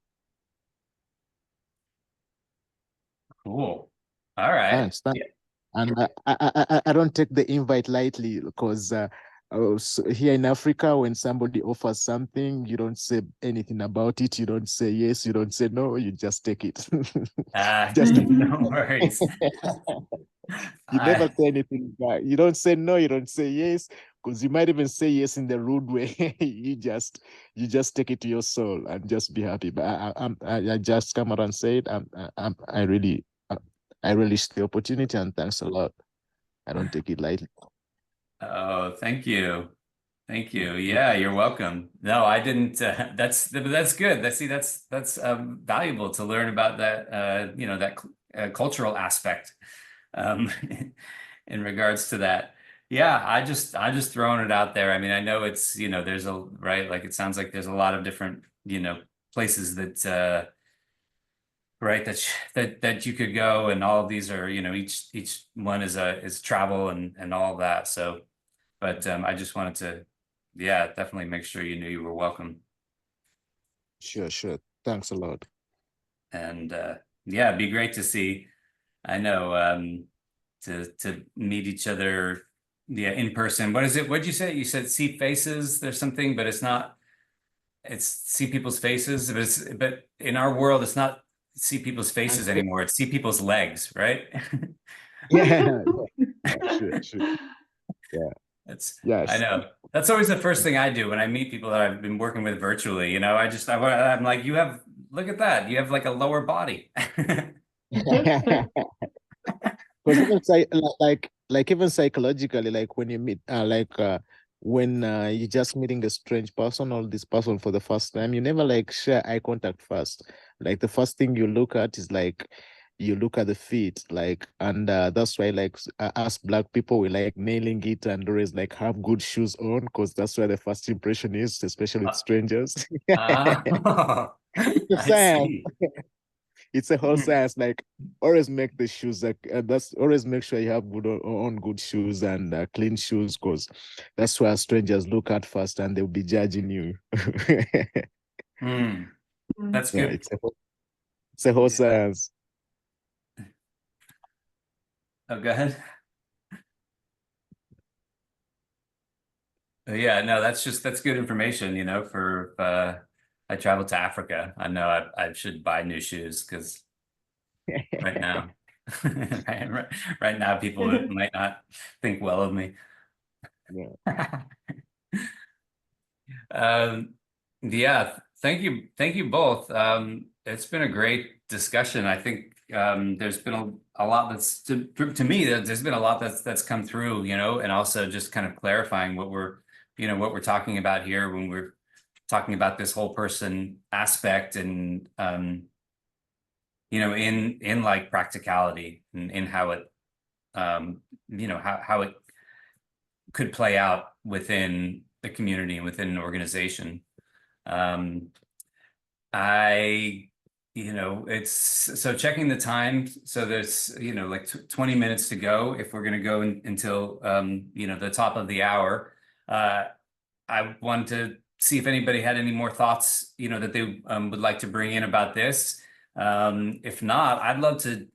[SPEAKER 1] Cool. All right.
[SPEAKER 4] Thanks. And I don't take the invite lightly because so here in Africa, when somebody offers something, you don't say anything about it. You don't say yes, you don't say no, you just take it. Just
[SPEAKER 1] No worries.
[SPEAKER 4] you never
[SPEAKER 1] I
[SPEAKER 4] say anything back. You don't say no, you don't say yes, because you might even say yes in the rude way. You just take it to your soul and just be happy. But I just come out and say it. I relish the opportunity and thanks a lot. I don't take it lightly.
[SPEAKER 1] Oh, thank you. Thank you. Yeah, you're welcome. No, I didn't. That's good. That's valuable to learn about that. That cultural aspect. Um, in regards to that. Yeah, I just throwing it out there. I mean, I know it's there's a right. Like it sounds like there's a lot of different places that right that you could go, and all of these are each one is travel and all of that. So, but I just wanted to. Yeah, definitely make sure you knew you were welcome.
[SPEAKER 4] Sure, sure. Thanks a lot.
[SPEAKER 1] And yeah, it'd be great to see. I know to meet each other, yeah, in person. What is it? What'd you say? You said see faces. There's something, but it's not. It's see people's faces, but in our world, it's not see people's faces anymore. It's see people's legs, right?
[SPEAKER 4] Yeah, sure, sure. Yeah.
[SPEAKER 1] It's I
[SPEAKER 4] Yes.
[SPEAKER 1] know. That's always the first thing I do when I meet people that I've been working with virtually. I'm like, look at that. You have like a lower body.
[SPEAKER 4] Because even like even psychologically, like when you meet when you're just meeting a strange person or this person for the first time, you never like share eye contact first. Like the first thing you look at is like you look at the feet, like, and that's why like us black people we like nailing it and always like have good shoes on because that's where the first impression is, especially with strangers.
[SPEAKER 1] Ah,
[SPEAKER 4] It's a
[SPEAKER 1] I
[SPEAKER 4] science.
[SPEAKER 1] see.
[SPEAKER 4] It's a whole science. Like always make the shoes like that's always make sure you have good on good shoes and clean shoes because that's where strangers look at first and they'll be judging you.
[SPEAKER 1] Hmm. That's
[SPEAKER 4] Yeah,
[SPEAKER 1] good.
[SPEAKER 4] it's a whole science.
[SPEAKER 1] Oh, go ahead. Yeah, no, that's good information, for I travel to Africa. I know I should buy new shoes because right now, right now people might not think well of me.
[SPEAKER 4] Yeah.
[SPEAKER 1] Um, yeah, thank you both. It's been a great discussion. I think there's been a lot that's to me there's been a lot that's come through, and also just kind of clarifying what we're talking about here when we're talking about this whole person aspect and in like practicality and in how it how it could play out within the community and within an organization. Um, I, it's so checking the time. So there's, like 20 minutes to go if we're going to go until, the top of the hour. I wanted to see if anybody had any more thoughts, that they would like to bring in about this. If not, I'd love to,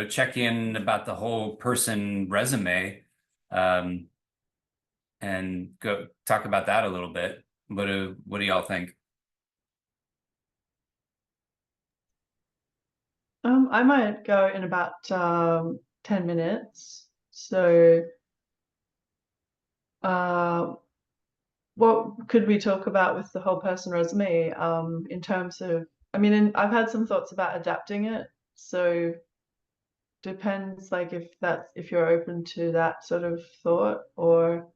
[SPEAKER 1] check in about the whole person resume. And go talk about that a little bit. What do y'all think?
[SPEAKER 3] I might go in about 10 minutes. So what could we talk about with the whole person resume in terms of, I mean, I've had some thoughts about adapting it. So depends like if you're open to that sort of thought or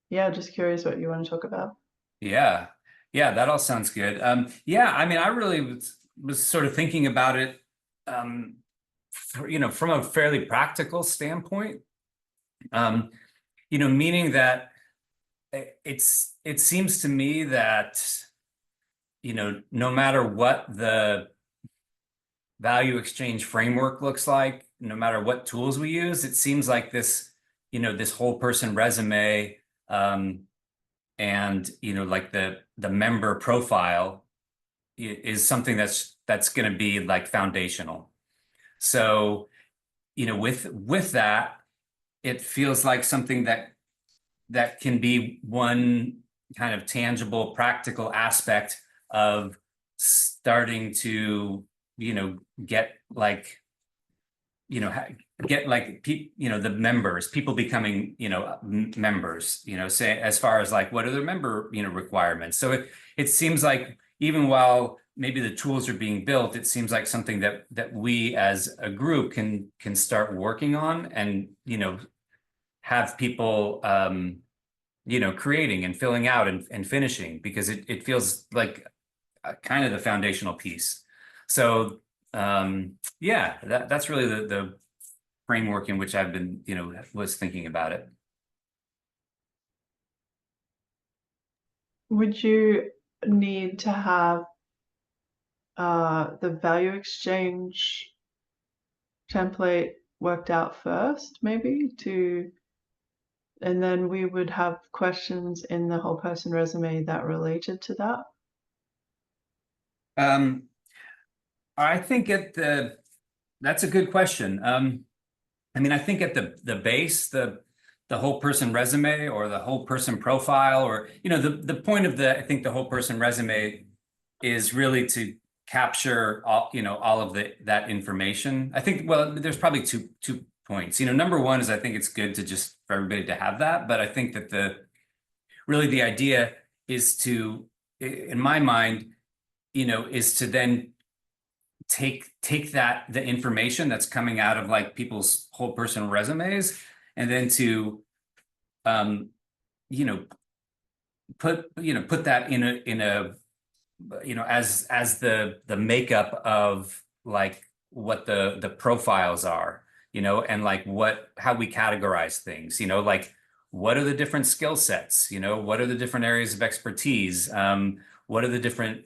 [SPEAKER 3] yeah, just curious what you want to talk about.
[SPEAKER 1] Yeah. Yeah, that all sounds good. Yeah, I mean, I really was sort of thinking about it, from a fairly practical standpoint. Meaning that it seems to me that, no matter what the value exchange framework looks like, no matter what tools we use, it seems like this whole person resume, and like the member profile is something that's going to be like foundational. So with that, it feels like something that can be one kind of tangible, practical aspect of starting to get like the members, people becoming members, say as far as like what are the member requirements. So it seems like even while maybe the tools are being built, it seems like something that we as a group can start working on and have people creating and filling out and finishing, because it feels like kind of the foundational piece. So yeah, that's really the framework in which I've been, was thinking about it.
[SPEAKER 3] Would you need to have the value exchange template worked out first, maybe, and then we would have questions in the whole person resume that related to that?
[SPEAKER 1] I think that's a good question. I mean, I think at the base, the whole person resume or the whole person profile, or, the point of I think the whole person resume is really to capture all of that information. I think, well, there's probably two points. Number one is I think it's good to just for everybody to have that, but I think that really the idea is to, in my mind, is to then take the information that's coming out of like people's whole person resumes, and then to put that in a as the makeup of like what the profiles are, and like how we categorize things, like what are the different skill sets, what are the different areas of expertise, what are the different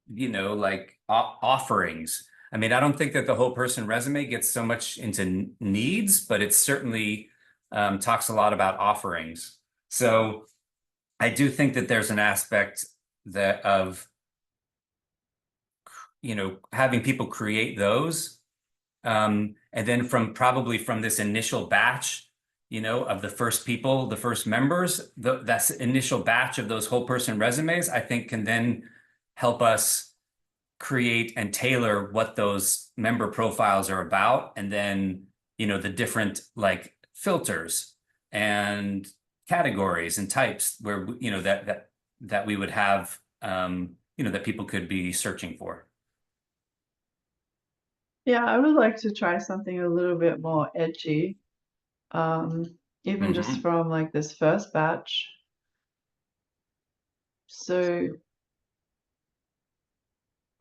[SPEAKER 1] like offerings. I mean, I don't think that the whole person resume gets so much into needs, but it certainly talks a lot about offerings. So I do think that there's an aspect of having people create those, and then probably from this initial batch, of the first people, the first members, that's initial batch of those whole person resumes, I think can then help us create and tailor what those member profiles are about, and then the different like filters and categories and types where that we would have that people could be searching for.
[SPEAKER 3] Yeah, I would like to try something a little bit more edgy, even just from like this first batch. So,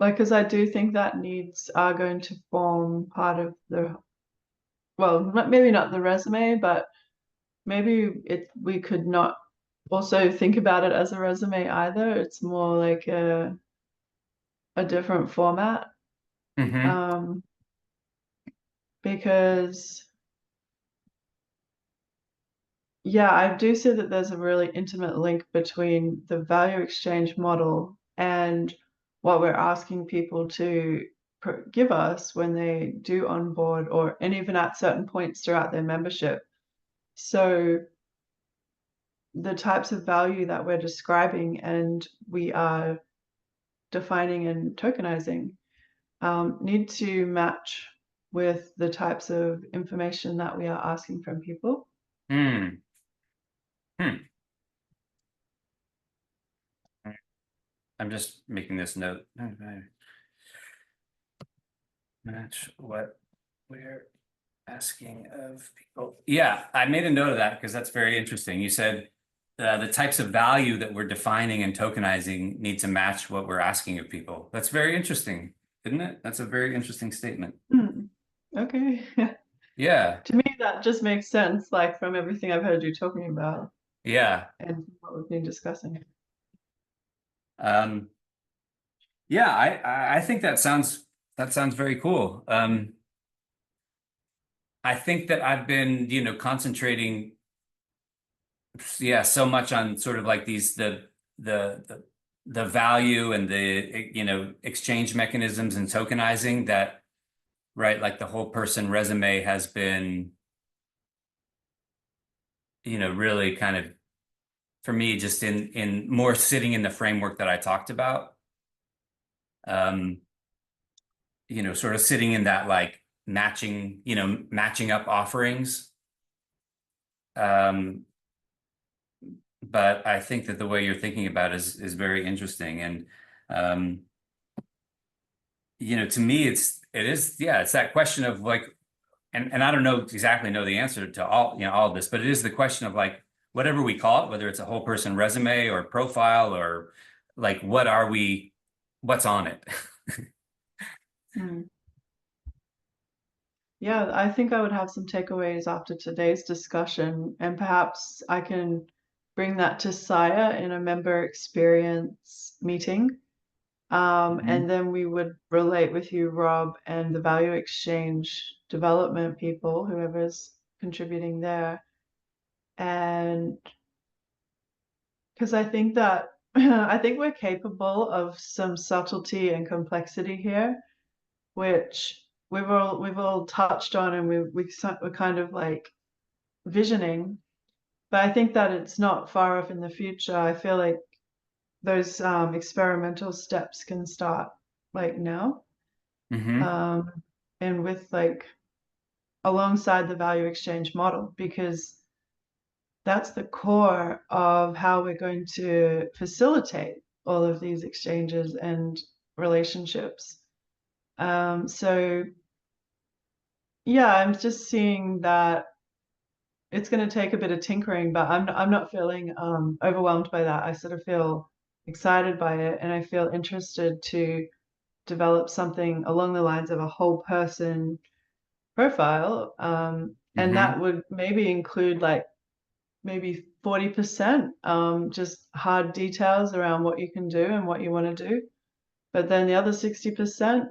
[SPEAKER 3] like, because I do think that needs are going to form part of well, maybe not the resume, but maybe we could not also think about it as a resume either. It's more like a different format. Because yeah, I do see that there's a really intimate link between the value exchange model and what we're asking people to give us when they do onboard, and even at certain points throughout their membership. So the types of value that we're describing and we are defining and tokenizing need to match with the types of information that we are asking from people.
[SPEAKER 1] I'm just making this note. Match what we're asking of people. Yeah, I made a note of that because that's very interesting. You said the types of value that we're defining and tokenizing need to match what we're asking of people. That's very interesting, isn't it? That's a very interesting statement.
[SPEAKER 3] Okay.
[SPEAKER 1] Yeah.
[SPEAKER 3] To me, that just makes sense, like from everything I've heard you talking about.
[SPEAKER 1] Yeah.
[SPEAKER 3] And what we've been discussing.
[SPEAKER 1] Yeah, I think that sounds very cool. I think that I've been, concentrating, so much on sort of like the value and the exchange mechanisms and tokenizing that, right? Like the whole person resume has been, really kind of, for me, just in more sitting in the framework that I talked about. Sort of sitting in that like matching up offerings. But I think that the way you're thinking about it is very interesting. And to me, it's that question of like, and I don't exactly know the answer to all of this, but it is the question of like, whatever we call it, whether it's a whole person resume or profile or like, what's on it?
[SPEAKER 3] Hmm. Yeah, I think I would have some takeaways after today's discussion, and perhaps I can bring that to Saya in a member experience meeting. And then we would relate with you, Rob, and the value exchange development people, whoever's contributing there. And because I think that I think we're capable of some subtlety and complexity here, which we've all touched on, and we're kind of like visioning. But I think that it's not far off in the future. I feel like those experimental steps can start like now.
[SPEAKER 1] Mm-hmm.
[SPEAKER 3] And with like alongside the value exchange model, because that's the core of how we're going to facilitate all of these exchanges and relationships. So yeah, I'm just seeing that it's going to take a bit of tinkering, but I'm not feeling overwhelmed by that. I sort of feel excited by it, and I feel interested to develop something along the lines of a whole person profile. And
[SPEAKER 1] Mm-hmm.
[SPEAKER 3] that would maybe include like maybe 40% just hard details around what you can do and what you want to do. But then the other 60%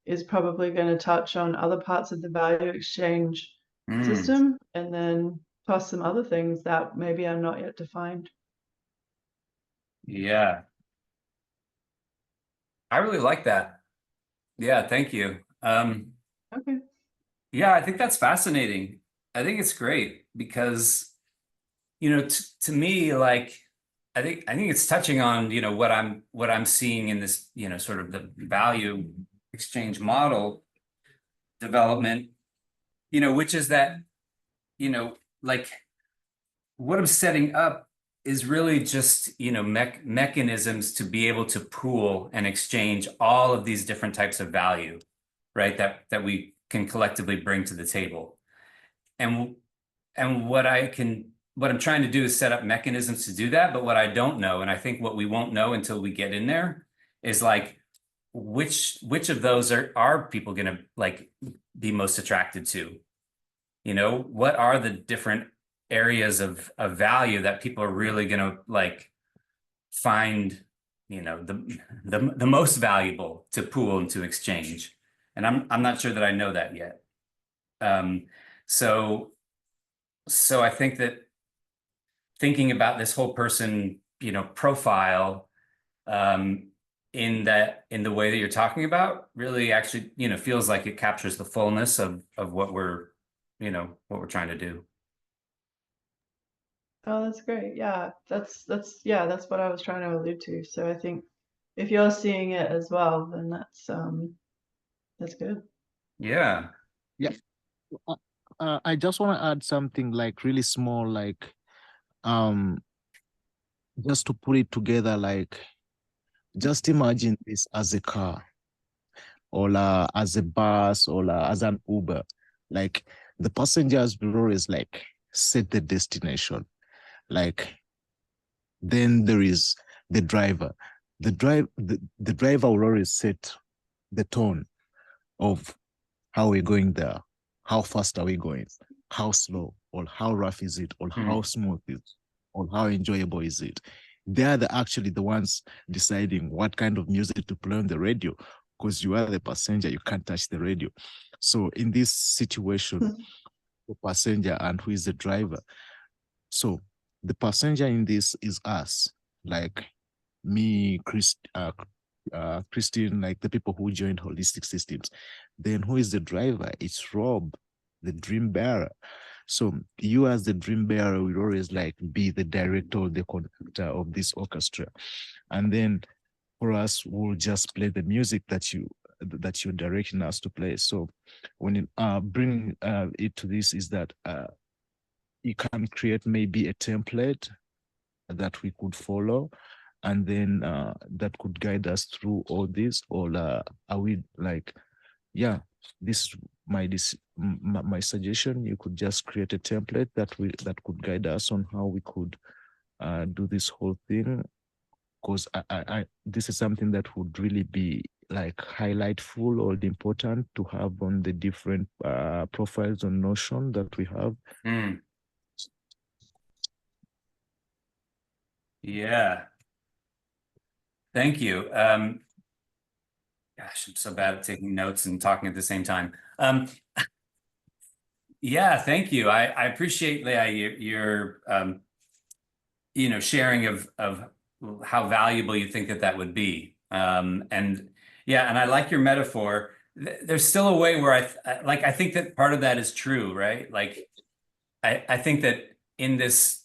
[SPEAKER 3] is probably going to touch on other parts of the value exchange
[SPEAKER 1] Mm.
[SPEAKER 3] system, and then plus some other things that maybe are not yet defined.
[SPEAKER 1] Yeah, I really like that. Yeah, thank you.
[SPEAKER 3] Okay.
[SPEAKER 1] Yeah, I think that's fascinating. I think it's great because, to me, like, I think it's touching on, what I'm seeing in this, sort of the value exchange model development, which is that, like what I'm setting up is really just, mechanisms to be able to pool and exchange all of these different types of value, right? That we can collectively bring to the table. And what I'm trying to do is set up mechanisms to do that. But what I don't know, and I think what we won't know until we get in there, is like which of those are people gonna like be most attracted to? What are the different areas of value that people are really gonna like find, the most valuable to pool and to exchange? And I'm not sure that I know that yet. Um, so so I think that thinking about this whole person, profile, in the way that you're talking about really actually, feels like it captures the fullness of what we're trying to do.
[SPEAKER 3] Oh, that's great. Yeah, that's what I was trying to allude to. So I think if you're seeing it as well, then that's good.
[SPEAKER 1] Yeah.
[SPEAKER 4] Yeah. I just want to add something like really small, like um just to put it together, like just imagine this as a car or as a bus or as an Uber. Like the passengers will always like set the destination. Like then there is the driver. The driver will always set the tone of how we're going there, how fast are we going, how slow, or how rough is it, or how smooth is it, or how enjoyable is it. They are actually the ones deciding what kind of music to play on the radio, because you are the passenger, you can't touch the radio. So in this situation, the passenger and who is the driver. So the passenger in this is us, like me, Christine, like the people who joined Holistic Systems. Then who is the driver? It's Rob, the dream bearer. So you as the dream bearer will always like be the director or the conductor of this orchestra. And then for us, we'll just play the music that you're directing us to play. So when you bring it to this is that you can create maybe a template that we could follow, and then that could guide us through all this. Or are we like, yeah, this my suggestion. You could just create a template that could guide us on how we could do this whole thing, because I this is something that would really be like highlightful or important to have on the different profiles on Notion that we have.
[SPEAKER 1] Mm. Yeah. Thank you. Gosh, I'm so bad at taking notes and talking at the same time. Yeah, thank you. I appreciate, Leah, your sharing of how valuable you think that would be. And yeah, and I like your metaphor. There's still a way where I think that part of that is true, right? Like I think that in this,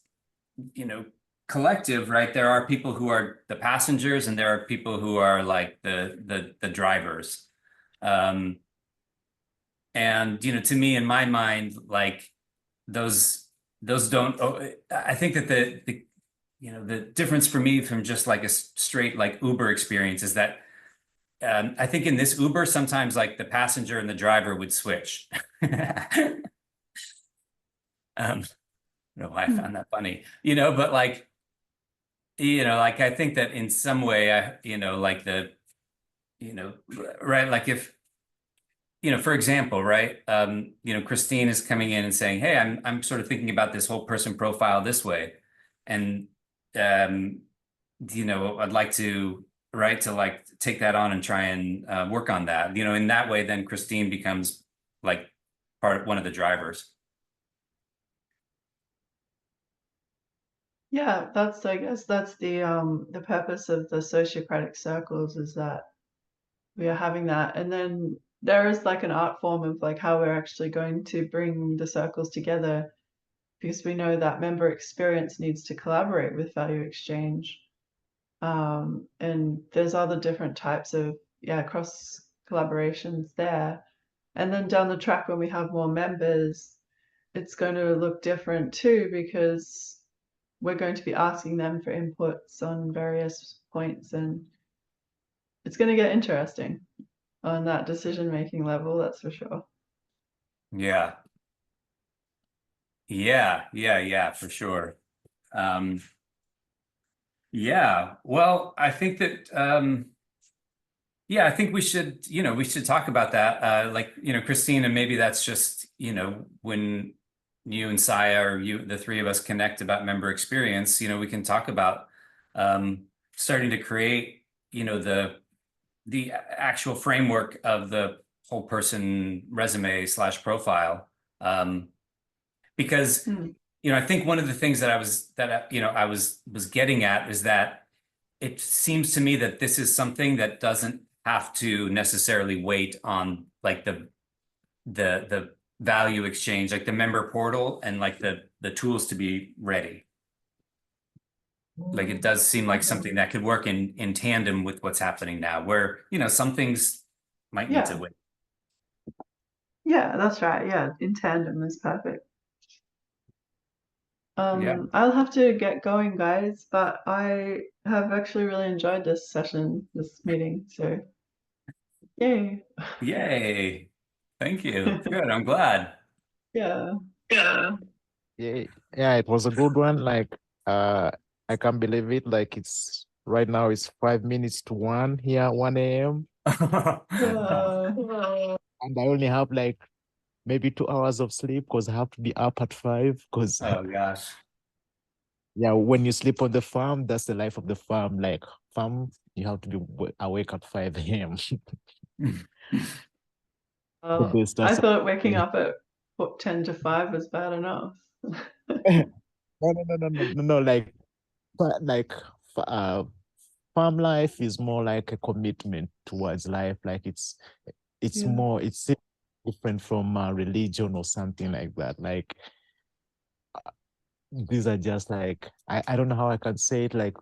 [SPEAKER 1] collective, right, there are people who are the passengers and there are people who are like the drivers. And to me, in my mind, like those don't, I think that the difference for me from just like a straight like Uber experience is that I think in this Uber, sometimes like the passenger and the driver would switch. I don't know why I found that funny, but like, like I think that in some way, like right, like if, for example, right, Christine is coming in and saying, hey, I'm sort of thinking about this whole person profile this way. And, I'd like to, right, to like take that on and try and work on that, in that way, then Christine becomes like one of the drivers.
[SPEAKER 3] Yeah, I guess that's the purpose of the sociocratic circles, is that we are having that. And then there is like an art form of like how we're actually going to bring the circles together, because we know that member experience needs to collaborate with value exchange. And there's other different types of cross collaborations there. And then down the track, when we have more members, it's going to look different too, because we're going to be asking them for inputs on various points, and it's going to get interesting on that decision-making level, that's for sure.
[SPEAKER 1] Yeah. Yeah, for sure. Yeah, well, I think that yeah, I think we should, talk about that. Like, Christine, and maybe that's just, when you and Saya, or the three of us, connect about member experience, we can talk about starting to create, the actual framework of the whole person resume / profile. Because I think one of the things that I was getting at is that it seems to me that this is something that doesn't have to necessarily wait on like the value exchange, like the member portal and like the tools to be ready. Like it does seem like something that could work in tandem with what's happening now, where some things might need to wait.
[SPEAKER 3] Yeah, that's right. Yeah, in tandem is perfect.
[SPEAKER 1] Yeah.
[SPEAKER 3] I'll have to get going, guys, but I have actually really enjoyed this session, this meeting, so yay.
[SPEAKER 1] Yay. Thank you. Good. I'm glad.
[SPEAKER 3] Yeah.
[SPEAKER 4] Yeah, it was a good one. Like I can't believe it. Like it's right now it's 5 minutes to 1 here, 1 a.m. And I only have like maybe 2 hours of sleep because I have to be up at 5. Because
[SPEAKER 1] Oh gosh.
[SPEAKER 4] yeah, when you sleep on the farm, that's the life of the farm. Like farm, you have to be awake at 5 a.m.
[SPEAKER 3] I thought waking up at 10 to 5 was bad enough.
[SPEAKER 4] No. Like farm life is more like a commitment towards life. Like it's more, it's different from religion or something like that. Like these are just like, I don't know how I can say it. Like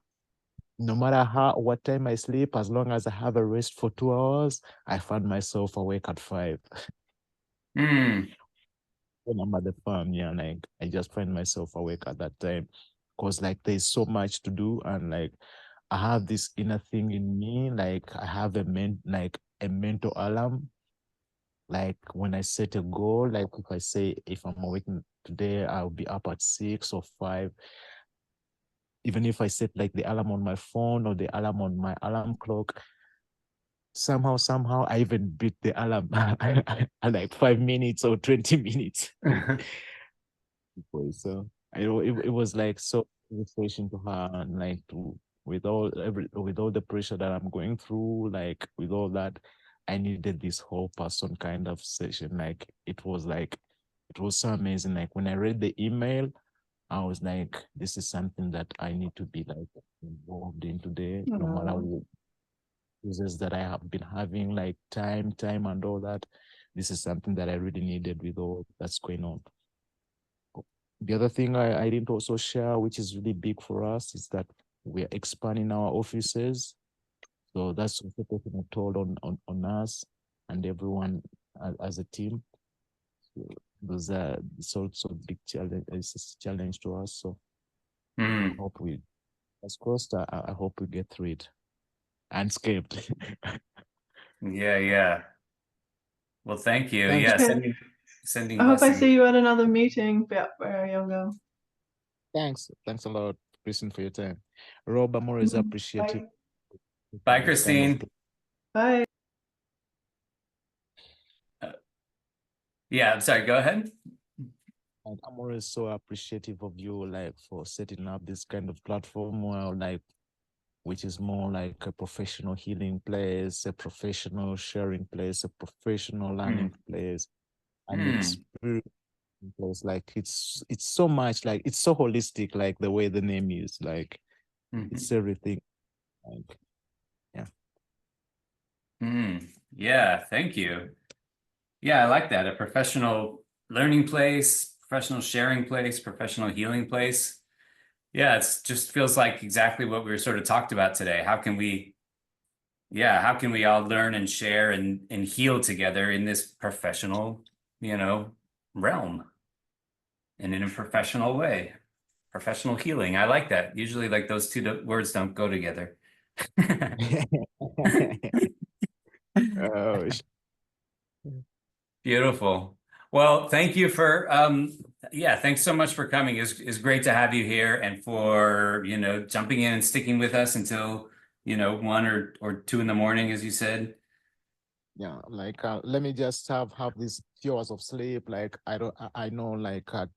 [SPEAKER 4] no matter what time I sleep, as long as I have a rest for 2 hours, I find myself awake at 5. When I'm at the farm, yeah, like I just find myself awake at that time, because like there's so much to do, and like I have this inner thing in me, like I have a mental alarm, like when I set a goal, like if I say if I'm working today, I'll be up at 6 or 5. Even if I set like the alarm on my phone or the alarm on my alarm clock, somehow I even beat the alarm at like 5 minutes or 20 minutes. So it was like so refreshing to her, and like with all the pressure that I'm going through, like with all that, I needed this whole person kind of session. Like it was so amazing. Like when I read the email, I was like, this is something that I need to be like involved in today, no matter what uses that I have been having, like time and all that. This is something that I really needed with all that's going on. The other thing I didn't also share, which is really big for us, is that we're expanding our offices. So that's also taking a toll on us and everyone as a team. So those are also big challenge. It's a challenge to us. So I hope as crossed. I hope we get through it unscathed.
[SPEAKER 1] Yeah. Well, thank you.
[SPEAKER 4] Thanks.
[SPEAKER 1] Yeah,
[SPEAKER 3] Okay.
[SPEAKER 1] sending
[SPEAKER 3] I hope I
[SPEAKER 1] blessings.
[SPEAKER 3] see you at another meeting, Younger.
[SPEAKER 4] Thanks a lot, Christine, for your time. Rob, I'm always appreciative.
[SPEAKER 1] Bye,
[SPEAKER 4] This kind of
[SPEAKER 1] Christine.
[SPEAKER 3] Bye.
[SPEAKER 1] Yeah, I'm sorry, go ahead.
[SPEAKER 4] And I'm always so appreciative of you, like for setting up this kind of platform where, like, which is more like a professional healing place, a professional sharing place, a professional learning place, and experience place. Like it's so much, like it's so holistic, like the way the name is, like it's everything. Like, yeah.
[SPEAKER 1] Yeah, thank you. Yeah, I like that. A professional learning place, professional sharing place, professional healing place. Yeah, it's just feels like exactly what we were sort of talked about today. How can we all learn and share and heal together in this professional, realm and in a professional way? Professional healing. I like that. Usually like those two words don't go together.
[SPEAKER 4] Oh,
[SPEAKER 1] Beautiful. Well, thank you for thanks so much for coming. It's great to have you here and for, jumping in and sticking with us until, 1 or 2 in the morning, as you said.
[SPEAKER 4] yeah, like let me just have these few hours of sleep. Like I know, like at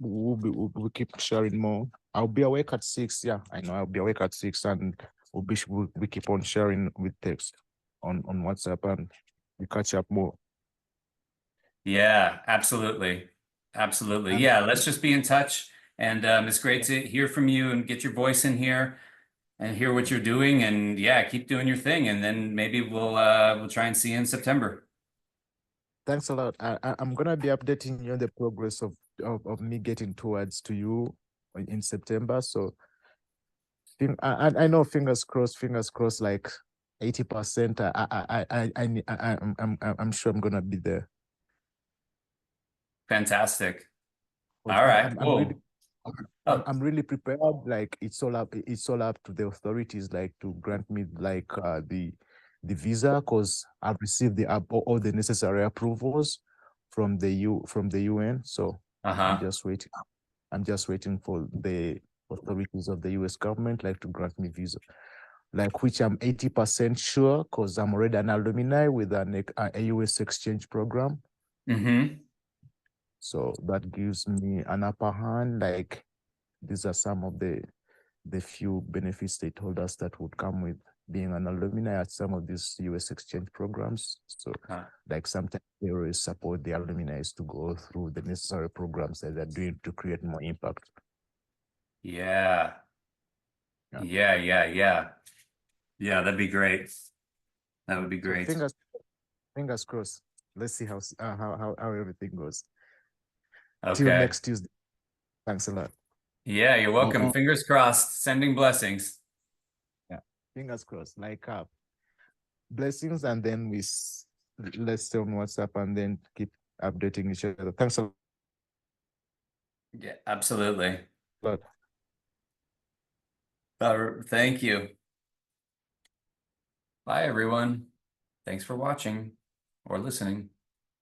[SPEAKER 4] we'll keep sharing more. I'll be awake at 6. Yeah, I know I'll be awake at 6, and we keep on sharing with text on WhatsApp, and we catch up more.
[SPEAKER 1] Yeah, absolutely. Absolutely. Yeah, let's just be in touch. And it's great to hear from you and get your voice in here and hear what you're doing. And yeah, keep doing your thing. And then maybe we'll try and see you in September.
[SPEAKER 4] Thanks a lot. I'm gonna be updating you on the progress of me getting towards to you in September. So I know, fingers crossed, like 80%. I'm sure I'm gonna be there.
[SPEAKER 1] Fantastic.
[SPEAKER 4] But
[SPEAKER 1] All right,
[SPEAKER 4] I'm really
[SPEAKER 1] cool. Oh,
[SPEAKER 4] I'm really prepared. Like it's all up to the authorities, like to grant me like the visa, because I've received all the necessary approvals from the UN. So I'm just waiting. I'm just waiting for the authorities of the US government like to grant me visa, like which I'm 80% sure, because I'm already an alumni with a US exchange program. So that gives me an upper hand. Like these are some of the few benefits they told us that would come with being an alumni at some of these US exchange programs. So like sometimes they always support the alumni to go through the necessary programs that they're doing to create more impact.
[SPEAKER 1] Yeah, that'd be great. That would be
[SPEAKER 4] So
[SPEAKER 1] great.
[SPEAKER 4] fingers crossed. Let's see how everything goes. Till
[SPEAKER 1] Okay.
[SPEAKER 4] next Tuesday. Thanks a lot.
[SPEAKER 1] Yeah, you're welcome. Fingers crossed. Sending blessings.
[SPEAKER 4] Yeah, fingers crossed. Like blessings, and then let's stay on WhatsApp and then keep updating each other. Thanks a
[SPEAKER 1] Yeah, absolutely.
[SPEAKER 4] lot.
[SPEAKER 1] Thank you. Bye, everyone. Thanks for watching or listening.